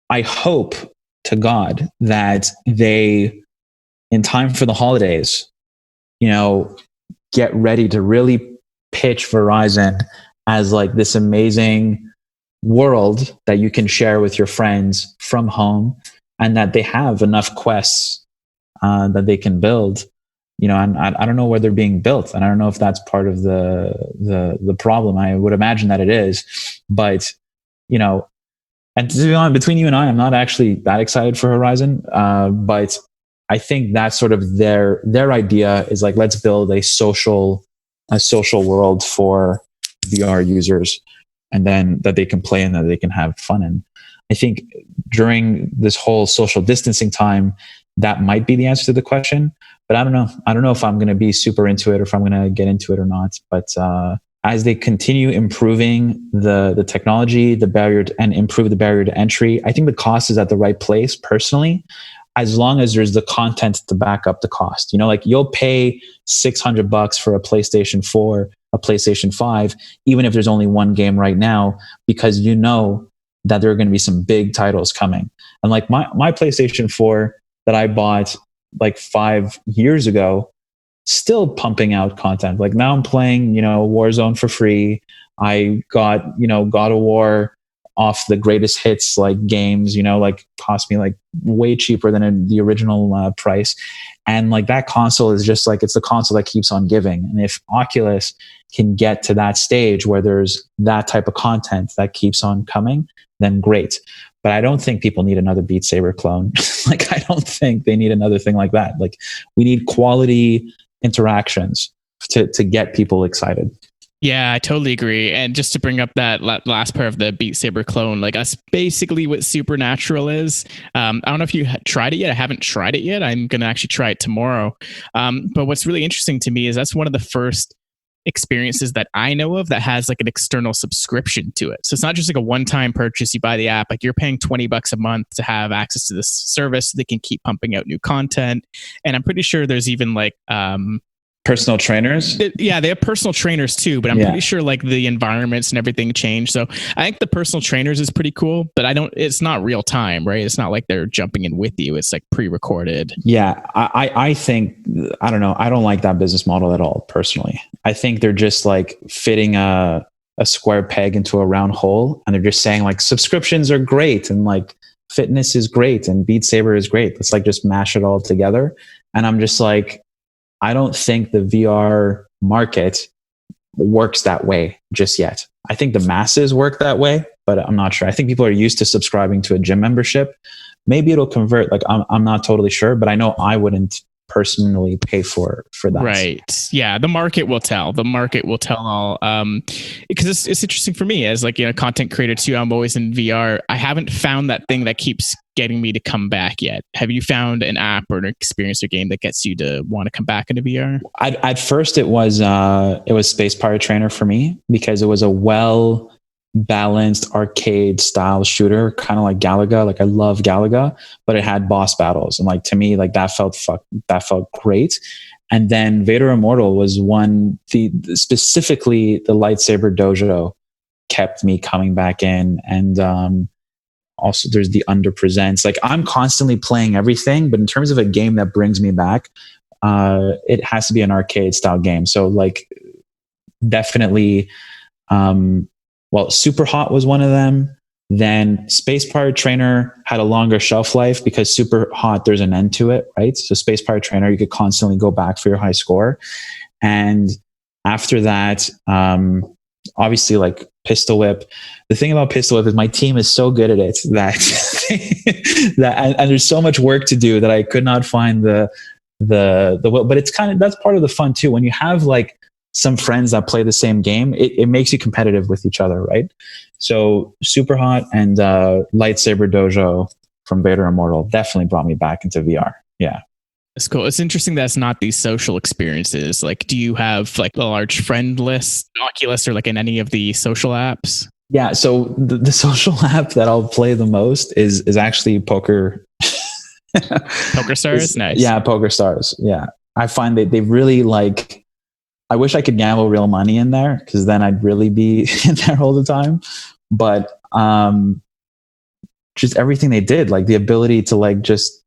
I hope to God that they, in time for the holidays, you know, get ready to really pitch Verizon as like this amazing world that you can share with your friends from home, and that they have enough quests that they can build, you know. And I don't know where they're being built, and I don't know if that's part of the problem. I would imagine that it is, but you know, and to be honest, between you and I, I'm not actually that excited for Horizon, but I think that's sort of their idea is like, let's build a social world for VR users, and then that they can play and that they can have fun in. I think during this whole social distancing time, that might be the answer to the question, but I don't know. I don't know if I'm going to be super into it or if I'm going to get into it or not. But as they continue improving the technology, and improve the barrier to entry, I think the cost is at the right place personally, as long as there's the content to back up the cost. You know, like you'll pay $600 for a PlayStation 4, a PlayStation 5, even if there's only one game right now, because you know that there are going to be some big titles coming. And like my PlayStation 4 that I bought like 5 years ago, still pumping out content. Like now I'm playing, you know, Warzone for free. I got, you know, God of War off the greatest hits like games, you know, like cost me like way cheaper than the original price. And like that console is just like, it's the console that keeps on giving. And if Oculus can get to that stage where there's that type of content that keeps on coming, then great. But I don't think people need another Beat Saber clone. Like, I don't think they need another thing like that. Like, we need quality interactions to get people excited. Yeah, I totally agree. And just to bring up that last part of the Beat Saber clone, like that's basically what Supernatural is. I don't know if you tried it yet. I haven't tried it yet. I'm going to actually try it tomorrow. But what's really interesting to me is that's one of the first experiences that I know of that has like an external subscription to it. So it's not just like a one-time purchase. You buy the app, like you're paying $20 a month to have access to this service. They can keep pumping out new content. And I'm pretty sure there's even like, Personal trainers? Yeah, they have personal trainers too, but I'm Yeah. pretty sure like the environments and everything change. So I think the personal trainers is pretty cool, but it's not real time, right? It's not like they're jumping in with you. It's like pre-recorded. Yeah, I think, I don't know. I don't like that business model at all, personally. I think they're just like fitting a square peg into a round hole, and they're just saying like subscriptions are great and like fitness is great and Beat Saber is great. Let's like just mash it all together. And I'm just like, I don't think the VR market works that way just yet. I think the masses work that way, but I'm not sure. I think people are used to subscribing to a gym membership. Maybe it'll convert. Like I'm not totally sure, but I know I wouldn't personally pay for that. Right. Yeah. The market will tell. The market will tell all. Because it's interesting for me as like, content creator too. I'm always in VR. I haven't found that thing that keeps getting me to come back yet. Have you found an app or an experience or game that gets you to want to come back into VR? At first it was Space Pirate Trainer for me, because it was a well balanced arcade style shooter, kind of like Galaga. Like I love Galaga, but it had boss battles, and like to me, like that felt great. And then Vader Immortal was one. Specifically the lightsaber dojo kept me coming back in, and also there's the Underpresents. Like I'm constantly playing everything, but in terms of a game that brings me back, it has to be an arcade style game. So like definitely. Well, Super Hot was one of them. Then Space Pirate Trainer had a longer shelf life because Super Hot, there's an end to it, right? So Space Pirate Trainer, you could constantly go back for your high score. And after that, obviously like Pistol Whip. The thing about Pistol Whip is my team is so good at it that and there's so much work to do that I could not find the but it's that's part of the fun too. When you have like some friends that play the same game, it makes you competitive with each other, right? So Super Hot and Lightsaber Dojo from Vader Immortal definitely brought me back into VR. Yeah. That's cool. It's interesting that it's not these social experiences. Like, do you have like a large friend list, Oculus, or like in any of the social apps? Yeah. So the social app that I'll play the most is actually Poker. Poker Stars? Nice. Yeah, Poker Stars. Yeah. I find that they really like, I wish I could gamble real money in there, because then I'd really be in there all the time. But just everything they did, like the ability to like just,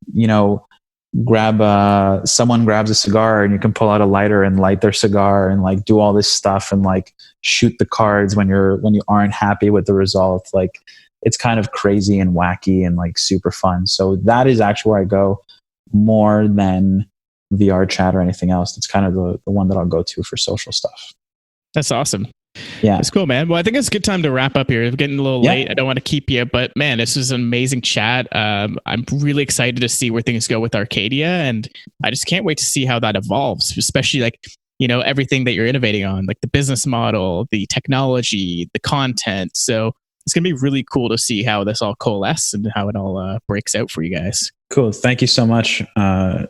grab someone grabs a cigar and you can pull out a lighter and light their cigar and like do all this stuff and like shoot the cards when you aren't happy with the result. Like it's kind of crazy and wacky and like super fun. So that is actually where I go more than VR chat or anything else. That's kind of the one that I'll go to for social stuff. That's awesome. Yeah. It's cool, man. Well, I think it's a good time to wrap up here. It's getting a little late. I don't want to keep you, but man, this was an amazing chat. I'm really excited to see where things go with Arcadia, and I just can't wait to see how that evolves, especially like, everything that you're innovating on, like the business model, the technology, the content. So it's going to be really cool to see how this all coalesces and how it all breaks out for you guys. Cool. Thank you so much,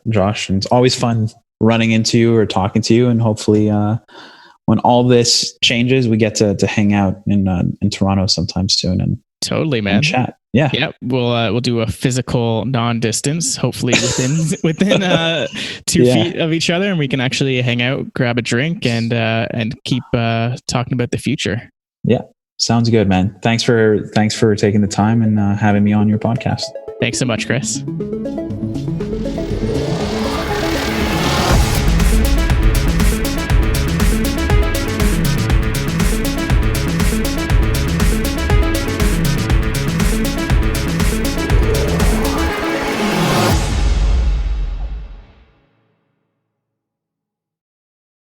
Josh. And it's always fun running into you or talking to you. And hopefully, when all this changes, we get to hang out in Toronto sometime soon and totally, man. And chat. Yeah. Yep. We'll do a physical non-distance, hopefully within 2 feet of each other, and we can actually hang out, grab a drink, and keep talking about the future. Yeah. Sounds good, man. Thanks for taking the time and having me on your podcast. Thanks so much, Chris.